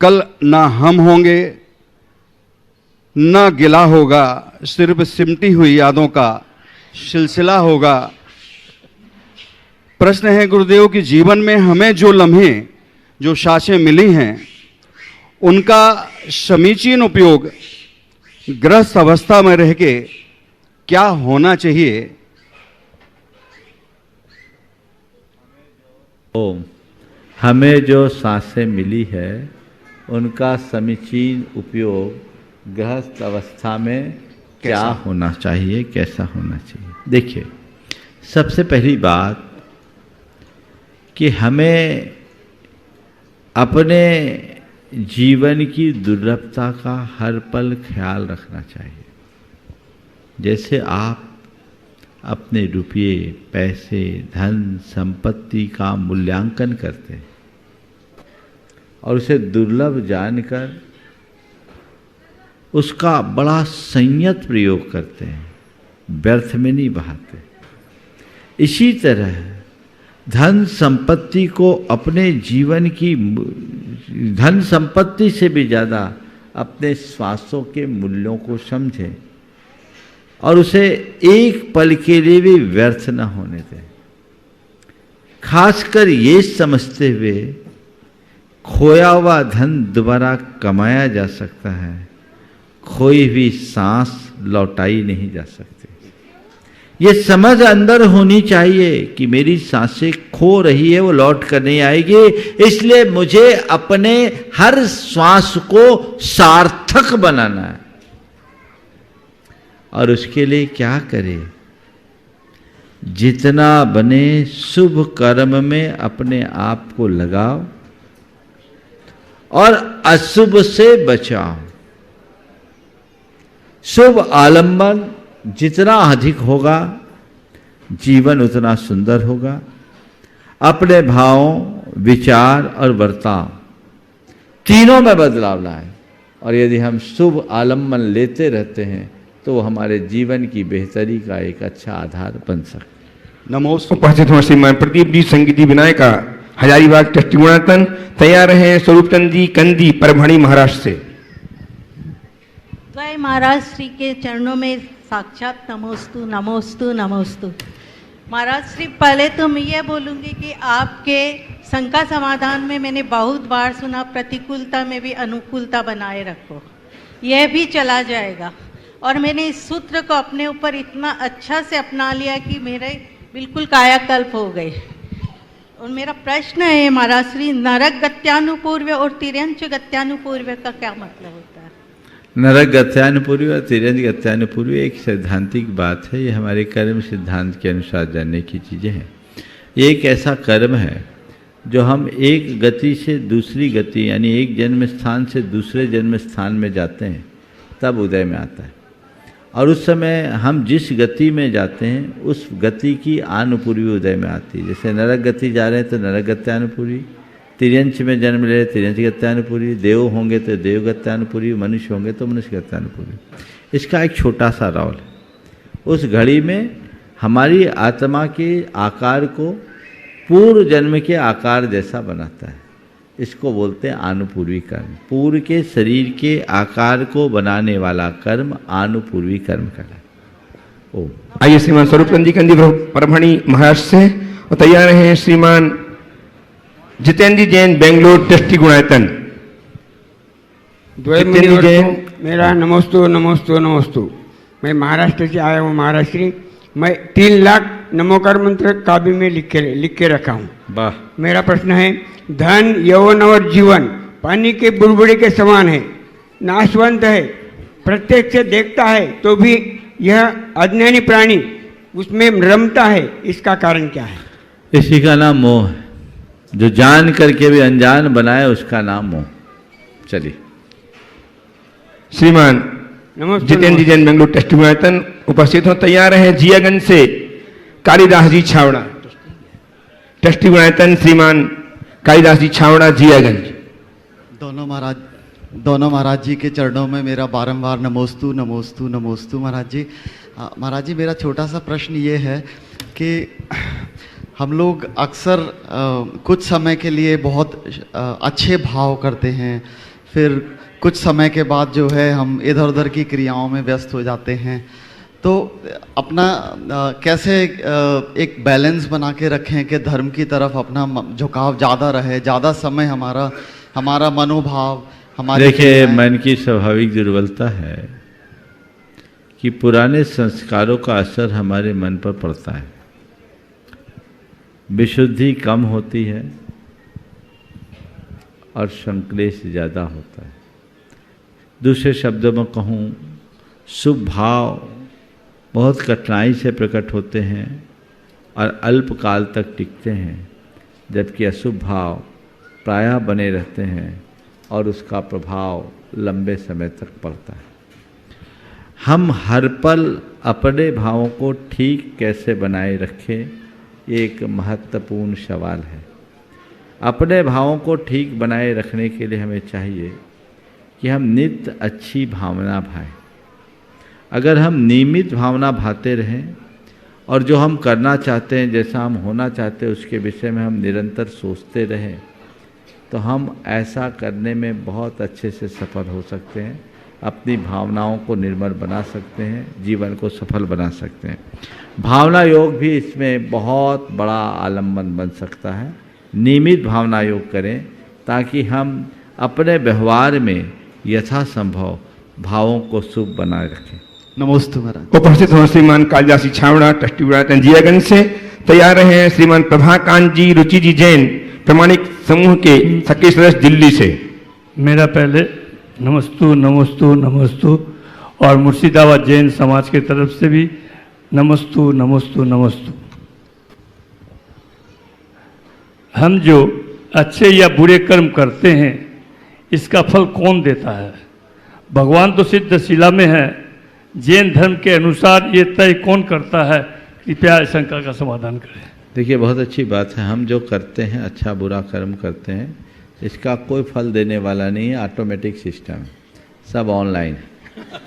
कल ना हम होंगे, ना गिला होगा, सिर्फ सिमटी हुई यादों का सिलसिला होगा। प्रश्न है गुरुदेव कि जीवन में हमें जो लम्हे, जो सांसें मिली हैं, उनका समीचीन उपयोग गृहस्थ अवस्था में रह के क्या होना चाहिए? ओम, हमें जो सांसें मिली है उनका समीचीन उपयोग गृहस्थ अवस्था में क्या होना चाहिए, कैसा होना चाहिए? देखिए, सबसे पहली बात कि हमें अपने जीवन की दुर्लभता का हर पल ख्याल रखना चाहिए। जैसे आप अपने रुपये, पैसे, धन, संपत्ति का मूल्यांकन करते हैं और उसे दुर्लभ जानकर उसका बड़ा संयत प्रयोग करते हैं, व्यर्थ में नहीं बहाते। इसी तरह धन संपत्ति को अपने जीवन की, धन संपत्ति से भी ज़्यादा अपने श्वासों के मूल्यों को समझें और उसे एक पल के लिए भी व्यर्थ न होने दें। खासकर ये समझते हुए खोया हुआ धन दोबारा कमाया जा सकता है, खोई हुई सांस लौटाई नहीं जा सकती। ये समझ अंदर होनी चाहिए कि मेरी सांसें खो रही है, वो लौट कर नहीं आएगी, इसलिए मुझे अपने हर श्वास को सार्थक बनाना है। और उसके लिए क्या करें? जितना बने शुभ कर्म में अपने आप को लगाओ और अशुभ से बचाओ। शुभ आलंबन जितना अधिक होगा, जीवन उतना सुंदर होगा। अपने भावों, विचार और बर्ताव तीनों में बदलाव लाए, और यदि हम शुभ आलंबन लेते रहते हैं तो हमारे जीवन की बेहतरी का एक अच्छा आधार बन सकता है। नमोस्तु। उपस्थित हुए श्रीमान प्रदीप जी, संगीत जी, विनायका, हजारीबाग, ट्रस्टी गुणातन तैयार हैं। स्वरूप चंद जी, कंदी, परभणी, महाराष्ट्र से। द्वय महाराज श्री के चरणों में साक्षात नमोस्तु नमोस्तु नमोस्तु। महाराज श्री, पहले तो मैं ये बोलूँगी कि आपके शंका समाधान में मैंने बहुत बार सुना, प्रतिकूलता में भी अनुकूलता बनाए रखो, यह भी चला जाएगा। और मैंने इस सूत्र को अपने ऊपर इतना अच्छा से अपना लिया कि मेरे बिल्कुल कायाकल्प हो गए। और मेरा प्रश्न है महाराज श्री, नरक गत्यानुपूर्व और तिर्यंच गत्यानुपूर्व का क्या मतलब होता है? नरक गत्यानुपूर्व और तिर्यंच गत्यानुपूर्व एक सैद्धांतिक बात है। ये हमारे कर्म सिद्धांत के अनुसार जानने की चीज़ें हैं। ये एक ऐसा कर्म है जो हम एक गति से दूसरी गति, यानी एक जन्म स्थान से दूसरे जन्म स्थान में जाते हैं, तब उदय में आता है। और उस समय हम जिस गति में जाते हैं उस गति की आनुपूर्वी उदय में आती है। जैसे नरक गति जा रहे हैं तो नरक गत्यानुपूर्वी, तिर्यंच में जन्म ले रहे तिर्यंच गत्यानुपूर्वी, देव होंगे तो देव गत्यानुपूर्वी, मनुष्य होंगे तो मनुष्य गत्यानुपूर्वी। इसका एक छोटा सा रोल है। उस घड़ी में हमारी आत्मा के आकार को पूर्व जन्म के आकार जैसा बनाता है। इसको बोलते हैं आनुपूर्वी कर्म। पूर्व के शरीर के आकार को बनाने वाला कर्म आनुपूर्वी कर्म कहलाता है। ओम। आइए श्रीमान स्वरूप चंद जी, कंदी, परभणी, महाराष्ट्र से। और तैयार हैं श्रीमान जितेंद्र जैन, बेंगलोर, ट्रस्टी गुणायतन। जितेंद्र जैन। मेरा नमोस्तु नमोस्तु नमोस्तु। मैं महाराष्ट्र से आया हूँ महाराष्ट्री। मैं 3 लाख नमोकार मंत्र काव्य में लिख के रखा हूँ। वाह। मेरा प्रश्न है, धन, यौवन और जीवन पानी के बुलबुले के समान है, नाशवंत है, प्रत्यक्ष से देखता है तो भी यह अज्ञानी प्राणी उसमें रमता है, इसका कारण क्या है? इसी का नाम मोह है। जो जान करके भी अनजान बनाए उसका नाम मोह। चलिए। श्रीमान जितेंद्र जैन, बेंगलुरु, ट्रस्टी गुणायतन उपस्थित हो। तैयार हैं जियागंज से कालिदास जी छावड़ा, ट्रस्टी गुणायतन। श्रीमान कालिदास जी छावड़ा, जियागंज। दोनों महाराज जी के चरणों में मेरा बारंबार नमोस्तु नमोस्तु नमोस्तु। महाराज जी, मेरा छोटा सा प्रश्न ये है कि हम लोग अक्सर कुछ समय के लिए बहुत अच्छे भाव करते हैं, फिर कुछ समय के बाद जो है हम इधर उधर की क्रियाओं में व्यस्त हो जाते हैं। तो अपना कैसे एक बैलेंस बना के रखें कि धर्म की तरफ अपना झुकाव ज़्यादा रहे, ज़्यादा समय हमारा मनोभाव हमारे। देखिए, मन की स्वाभाविक दुर्बलता है कि पुराने संस्कारों का असर हमारे मन पर पड़ता है, विशुद्धि कम होती है और संक्लेश ज़्यादा होता है। दूसरे शब्दों में कहूँ, शुभ भाव बहुत कठिनाई से प्रकट होते हैं और अल्पकाल तक टिकते हैं, जबकि अशुभ भाव प्रायः बने रहते हैं और उसका प्रभाव लंबे समय तक पड़ता है। हम हर पल अपने भावों को ठीक कैसे बनाए रखें, ये एक महत्वपूर्ण सवाल है। अपने भावों को ठीक बनाए रखने के लिए हमें चाहिए कि हम नित्य अच्छी भावना भाएं। अगर हम नियमित भावना भाते रहें और जो हम करना चाहते हैं, जैसा हम होना चाहते हैं, उसके विषय में हम निरंतर सोचते रहें, तो हम ऐसा करने में बहुत अच्छे से सफल हो सकते हैं, अपनी भावनाओं को निर्मल बना सकते हैं, जीवन को सफल बना सकते हैं। भावना योग भी इसमें बहुत बड़ा आलम्बन बन सकता है। नियमित भावना योग करें ताकि हम अपने व्यवहार में यथासंभव भावों को शुभ बनाए रखें। नमोस्तु महाराज। उपस्थित हो श्रीमान कालिदासी छावड़ा, ट्रस्टी तंजियागंज से। तैयार रहे श्रीमान प्रभाकांत जी, रुचि जी जैन, प्रमाणिक समूह के सक्रिय सदस्य, दिल्ली से। मेरा पहले नमस्तु नमस्तु नमस्तु, और मुर्शिदाबाद जैन समाज की तरफ से भी नमस्तु नमस्तु नमस्तु। हम जो अच्छे या बुरे कर्म करते हैं, इसका फल कौन देता है? भगवान तो सिद्ध शिला में है, जैन धर्म के अनुसार ये तय कौन करता है? कृपया इस शंका का समाधान करें। देखिए, बहुत अच्छी बात है। हम जो करते हैं, अच्छा बुरा कर्म करते हैं, इसका कोई फल देने वाला नहीं है, ऑटोमेटिक सिस्टम है, सब ऑनलाइन है।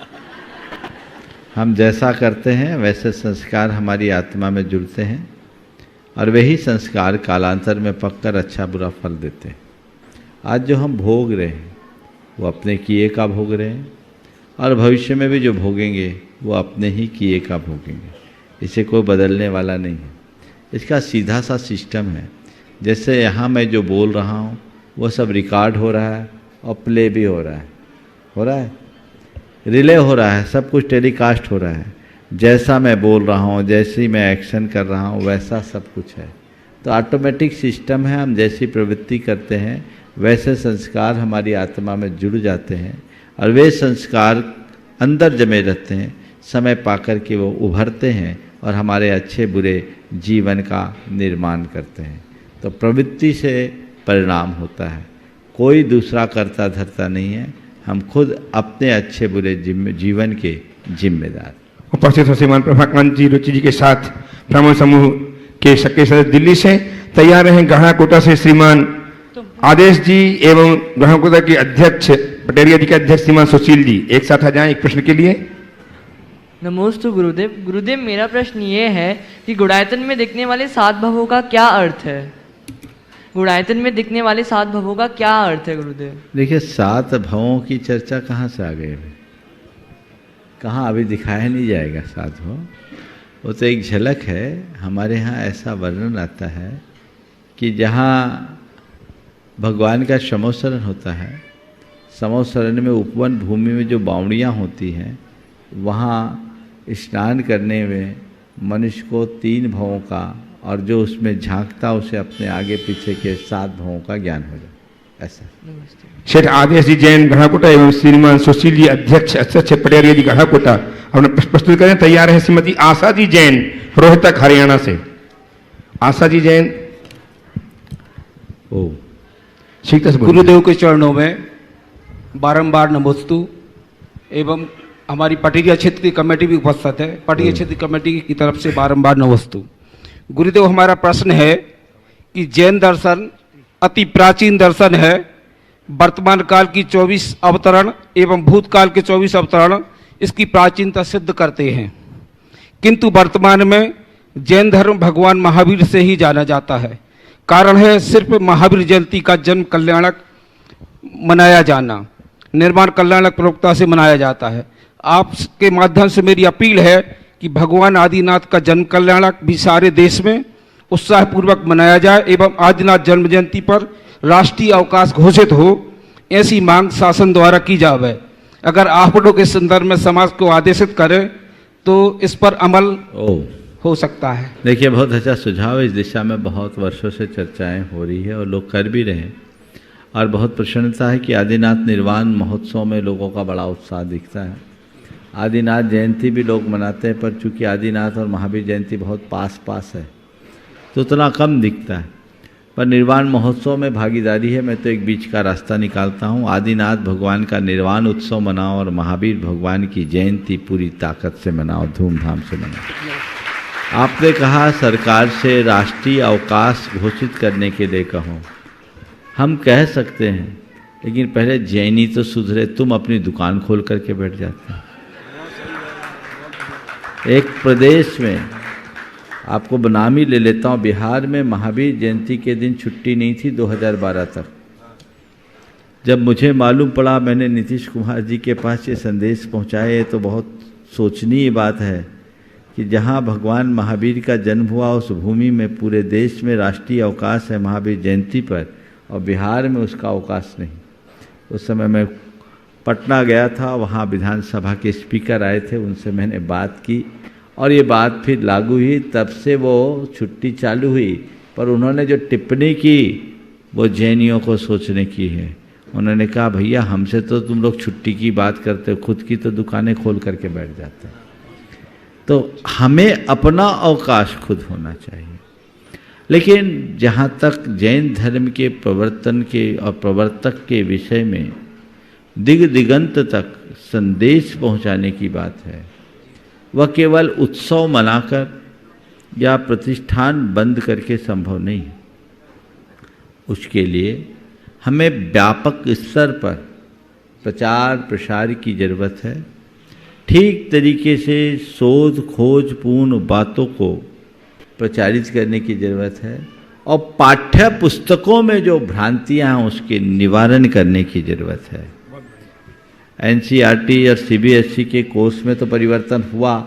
हम जैसा करते हैं वैसे संस्कार हमारी आत्मा में जुड़ते हैं और वही संस्कार कालांतर में पककर अच्छा बुरा फल देते हैं। आज जो हम भोग रहे हैं वो अपने किए का भोग रहे हैं, और भविष्य में भी जो भोगेंगे वो अपने ही किए का भोगेंगे, इसे कोई बदलने वाला नहीं है। इसका सीधा सा सिस्टम है। जैसे यहाँ मैं जो बोल रहा हूँ वो सब रिकॉर्ड हो रहा है और प्ले भी हो रहा है, रिले हो रहा है, सब कुछ टेलीकास्ट हो रहा है। जैसा मैं बोल रहा हूँ, जैसी मैं एक्शन कर रहा हूँ, वैसा सब कुछ है। तो ऑटोमेटिक सिस्टम है। हम जैसी प्रवृत्ति करते हैं वैसे संस्कार हमारी आत्मा में जुड़ जाते हैं और वे संस्कार अंदर जमे रहते हैं। समय पाकर के वो उभरते हैं और हमारे अच्छे बुरे जीवन का निर्माण करते हैं। तो प्रवृत्ति से परिणाम होता है, कोई दूसरा करता धरता नहीं है। हम खुद अपने अच्छे बुरे जीवन के जिम्मेदार। उपस्थित हो श्रीमान प्रभाकांत जी, रुचि जी के साथ ब्राह्मण समूह के सक्रिय सदस्य, दिल्ली से। तैयार रहे गढ़ाकोटा से श्रीमान आदेश जी एवं गढ़ाकोटा के अध्यक्ष, पटेरिया जी के अध्यक्ष श्रीमान सुशील जी। एक साथ आ जाएं एक प्रश्न के लिए। नमोस्तु गुरुदेव। गुरुदेव, मेरा प्रश्न ये है कि गुणायतन में दिखने वाले 7 भवों का क्या अर्थ है? गुणायतन में दिखने वाले 7 भवों का क्या अर्थ है गुरुदेव? देखिए, 7 भवों की चर्चा कहाँ से आ गई है? कहाँ अभी दिखाया नहीं जाएगा 7 भव, वो तो एक झलक है। हमारे यहाँ ऐसा वर्णन आता है कि जहाँ भगवान का समोसरण होता है, समोसरण में उपवन भूमि में जो बावड़ियाँ होती हैं, वहाँ स्नान करने में मनुष्य को 3 भवों का, और जो उसमें झांकता उसे अपने आगे पीछे के 7 भवों का ज्ञान हो जाए। ऐसा। शेठ आदेश जी जैन गढ़ाकोटा एवं श्रीमान सुशील जी अध्यक्ष अध्यक्ष पटेरिया जी गढ़ाकोटा अपने प्रस्तुत करें। तैयार है श्रीमती आशा जी जैन, रोहतक हरियाणा से। आशा जी जैन। ओ गुरुदेव के चरणों में बारंबार नमोस्तु एवं हमारी पटेरिया क्षेत्र की कमेटी भी उपस्थित है। पटेरिया क्षेत्र कमेटी की तरफ से बारंबार नमोस्तु। गुरुदेव, हमारा प्रश्न है कि जैन दर्शन अति प्राचीन दर्शन है। वर्तमान काल की 24 अवतरण एवं भूतकाल के 24 अवतरण इसकी प्राचीनता सिद्ध करते हैं, किंतु वर्तमान में जैन धर्म भगवान महावीर से ही जाना जाता है। कारण है सिर्फ महावीर जयंती का जन्म कल्याणक मनाया जाना, निर्माण कल्याणक प्रवक्ता से मनाया जाता है। आपके माध्यम से मेरी अपील है कि भगवान आदिनाथ का जन्म कल्याणक भी सारे देश में उत्साहपूर्वक मनाया जाए एवं आदिनाथ जन्म जयंती पर राष्ट्रीय अवकाश घोषित हो, ऐसी मांग शासन द्वारा की जावे। अगर आंकड़ों के संदर्भ में समाज को आदेशित करें तो इस पर अमल हो सकता है। देखिए, बहुत अच्छा सुझाव है। इस दिशा में बहुत वर्षों से चर्चाएं हो रही है और लोग कर भी रहे हैं, और बहुत प्रसन्नता है कि आदिनाथ निर्वाण महोत्सव में लोगों का बड़ा उत्साह दिखता है। आदिनाथ जयंती भी लोग मनाते हैं, पर चूंकि आदिनाथ और महावीर जयंती बहुत पास पास है तो उतना कम दिखता है। पर निर्वाण महोत्सव में भागीदारी है। मैं तो एक बीच का रास्ता निकालता हूँ। आदिनाथ भगवान का निर्वाण उत्सव मनाओ और महावीर भगवान की जयंती पूरी ताकत से मनाओ, धूमधाम से मनाओ। आपने कहा सरकार से राष्ट्रीय अवकाश घोषित करने के लिए कहो। हम कह सकते हैं, लेकिन पहले जैनी तो सुधरे। तुम अपनी दुकान खोल करके बैठ जाते हैं। एक प्रदेश में आपको बनामी ले लेता हूँ, बिहार में महावीर जयंती के दिन छुट्टी नहीं थी 2012 तक। जब मुझे मालूम पड़ा, मैंने नीतीश कुमार जी के पास ये संदेश पहुँचाए। तो बहुत सोचनीय बात है कि जहाँ भगवान महावीर का जन्म हुआ उस भूमि में पूरे देश में राष्ट्रीय अवकाश है महावीर जयंती पर, और बिहार में उसका अवकाश नहीं। उस समय मैं पटना गया था, वहाँ विधानसभा के स्पीकर आए थे, उनसे मैंने बात की और ये बात फिर लागू हुई। तब से वो छुट्टी चालू हुई, पर उन्होंने जो टिप्पणी की वो जैनियों को सोचने की है। उन्होंने कहा, भैया हमसे तो तुम लोग छुट्टी की बात करते हो, खुद की तो दुकानें खोल करके बैठ जाते हैं। तो हमें अपना अवकाश खुद होना चाहिए। लेकिन जहाँ तक जैन धर्म के प्रवर्तन के और प्रवर्तक के विषय में दिग दिगंत तक संदेश पहुँचाने की बात है, वह केवल उत्सव मनाकर या प्रतिष्ठान बंद करके संभव नहीं है। उसके लिए हमें व्यापक स्तर पर प्रचार प्रसार की जरूरत है। ठीक तरीके से शोध खोजपूर्ण बातों को प्रचारित करने की जरूरत है, और पाठ्य पुस्तकों में जो भ्रांतियां हैं उसके निवारण करने की जरूरत है। एनसीईआरटी और सीबीएसई के कोर्स में तो परिवर्तन हुआ।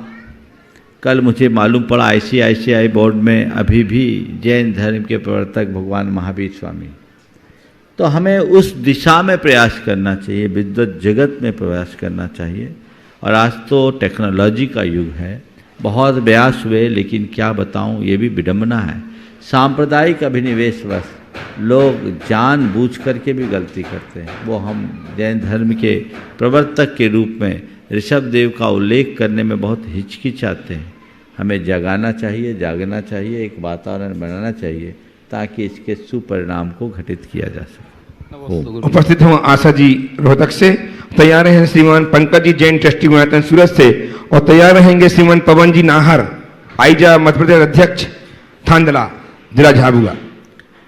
कल मुझे मालूम पड़ा आईसीआईसीआई बोर्ड में अभी भी जैन धर्म के प्रवर्तक भगवान महावीर स्वामी। तो हमें उस दिशा में प्रयास करना चाहिए, विद्वत जगत में प्रयास करना चाहिए। और आज तो टेक्नोलॉजी का युग है, बहुत प्रयास हुए, लेकिन क्या बताऊं, ये भी विडंबना है। सांप्रदायिक अभिनिवेशवश लोग जानबूझ करके भी गलती करते हैं। वो हम जैन धर्म के प्रवर्तक के रूप में ऋषभ देव का उल्लेख करने में बहुत हिचकिचाते हैं। हमें जगाना चाहिए, जागना चाहिए, एक वातावरण बनाना चाहिए ताकि इसके सुपरिणाम को घटित किया जा सके। उपस्थित हूँ आशा जी रोहतक से, तैयार हैं श्रीमान पंकज जी जैन ट्रस्टी गुणायतन सूरत से, और तैयार रहेंगे श्रीमान पवन जी नाहर आईजा मध्य प्रदेश अध्यक्ष थांदला जिला झाबुआ।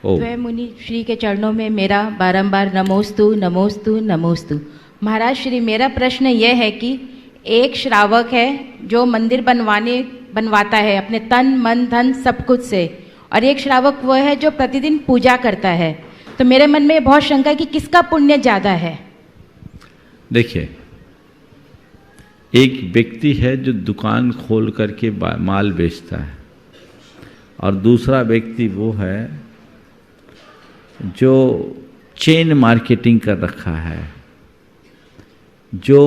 द्वय मुनि श्री के चरणों में मेरा बारंबार नमोस्तु नमोस्तु नमोस्तु। महाराज श्री, मेरा प्रश्न यह है कि एक श्रावक है जो मंदिर बनवाता है अपने तन मन धन सब कुछ से, और एक श्रावक वह है जो प्रतिदिन पूजा करता है। तो मेरे मन में बहुत शंका है कि किसका पुण्य ज़्यादा है। देखिए, एक व्यक्ति है जो दुकान खोल करके माल बेचता है, और दूसरा व्यक्ति वो है जो चेन मार्केटिंग कर रखा है, जो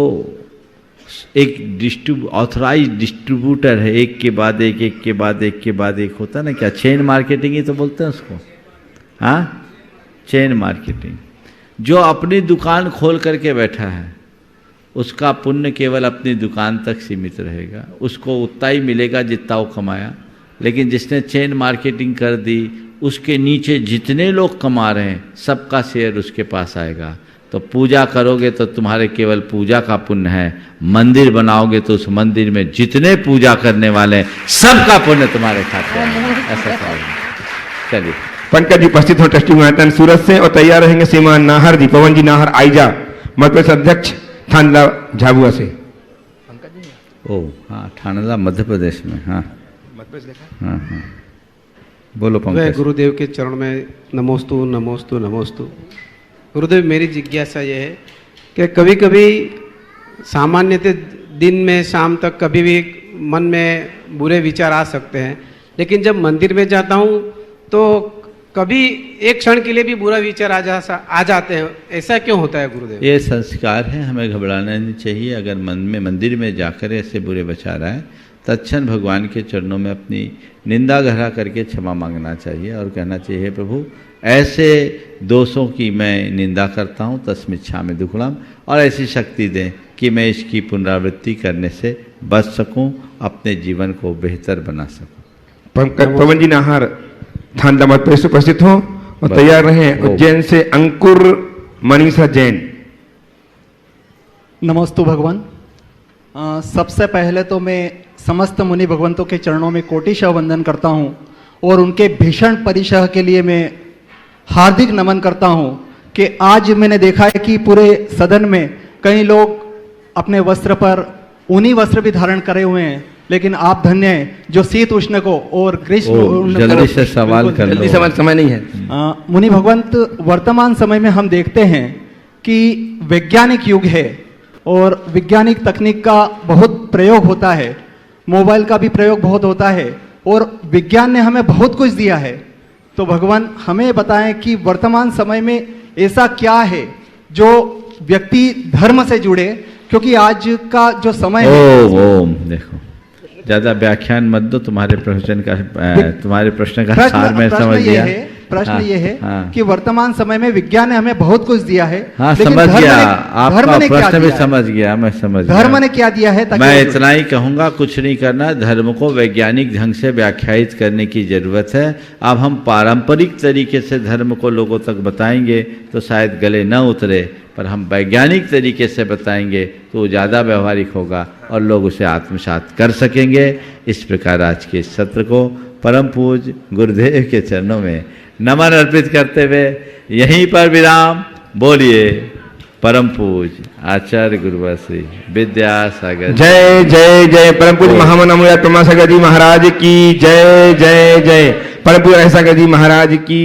एक ऑथराइज डिस्ट्रीब्यूटर है। एक के बाद एक, एक के बाद एक के बाद एक होता है ना, क्या चेन मार्केटिंग ही तो बोलते हैं उसको, हाँ, चेन मार्केटिंग। जो अपनी दुकान खोल करके बैठा है उसका पुण्य केवल अपनी दुकान तक सीमित रहेगा, उसको उतना ही मिलेगा जितना वो कमाया। लेकिन जिसने चेन मार्केटिंग कर दी, उसके नीचे जितने लोग कमा रहे हैं सबका शेयर उसके पास आएगा। तो पूजा करोगे तो तुम्हारे केवल पूजा का पुण्य है, मंदिर बनाओगे तो उस मंदिर में जितने पूजा करने वाले हैं सबका पुण्य तुम्हारे खाते आएगा। ऐसा कहोगे। चलिए, पंकज जी उपस्थित हो ट्रस्टी गुणायतन सूरत से, और तैयार रहेंगे श्रीमान नाहर जी पवन जी नाहर आईजा मध्य प्रदेश अध्यक्ष थांदला झाबुआ से। ओ हाँ, थांदला मध्य प्रदेश में, हाँ हाँ हाँ बोलो वह पंकज। गुरुदेव के चरण में नमोस्तु नमोस्तु नमोस्तु। गुरुदेव मेरी जिज्ञासा ये है कि कभी कभी सामान्यतः दिन में शाम तक कभी भी मन में बुरे विचार आ सकते हैं, लेकिन जब मंदिर में जाता हूँ तो कभी एक क्षण के लिए भी बुरा विचार आ जाते हैं। ऐसा क्यों होता है गुरुदेव? ये संस्कार है, हमें घबराना नहीं चाहिए। अगर मन में मंदिर में जाकर ऐसे बुरे विचार आए तत्क्षण भगवान के चरणों में अपनी निंदा गहरा करके क्षमा मांगना चाहिए और कहना चाहिए, प्रभु ऐसे दोषों की मैं निंदा करता हूँ, तस्मिच्छामि दुक्कडम, और ऐसी शक्ति दें कि मैं इसकी पुनरावृत्ति करने से बच सकूं, अपने जीवन को बेहतर बना सकूं। पवन जी नाहर थान दामद पर उपस्थित हो और तैयार रहें। उज्जैन से अंकुर मनीषा जैन। नमोस्तु भगवान। सबसे पहले तो मैं समस्त मुनि भगवंतों के चरणों में कोटिशः वंदन करता हूं और उनके भीषण परिशह के लिए मैं हार्दिक नमन करता हूं कि आज मैंने देखा है कि पूरे सदन में कई लोग अपने वस्त्र पर ऊनी वस्त्र भी धारण करे हुए हैं, लेकिन आप धन्य हैं जो शीत उष्ण को और ग्रीष्म जल्दी से सवाल कर लो, जल्दी समय नहीं है। मुनि भगवंत, वर्तमान समय में हम देखते हैं कि वैज्ञानिक युग है और वैज्ञानिक तकनीक का बहुत प्रयोग होता है, मोबाइल का भी प्रयोग बहुत होता है और विज्ञान ने हमें बहुत कुछ दिया है। तो भगवान हमें बताएं कि वर्तमान समय में ऐसा क्या है जो व्यक्ति धर्म से जुड़े, क्योंकि आज का जो समय है। ओम देखो ज्यादा व्याख्यान मत दो, तुम्हारे प्रश्न का सार मैं समझ गया। प्रश्न ये है कि वर्तमान समय में विज्ञान ने हमें बहुत कुछ दिया है। हाँ समझ गया, आपका प्रश्न भी समझ गया, मैं समझ गया। धर्म ने क्या दिया है? मैं इतना ही कहूंगा, कुछ नहीं करना, धर्म को वैज्ञानिक ढंग से व्याख्यायित करने की जरूरत है। अब हम पारंपरिक तरीके से धर्म को लोगों तक बताएंगे तो शायद गले न उतरे, पर हम वैज्ञानिक तरीके से बताएंगे तो ज़्यादा व्यवहारिक होगा और लोग उसे आत्मसात कर सकेंगे। इस प्रकार आज के इस सत्र को परम पूज्य गुरुदेव के चरणों में नमन अर्पित करते हुए यहीं पर विराम। बोलिए परम पूज्य आचार्य गुरुवर श्री विद्यासागर। जय जय जय। परम पूज्य महामनामुराद प्रमासागर जी महाराज की जय जय जय। परम पूज्य सागर जी महाराज की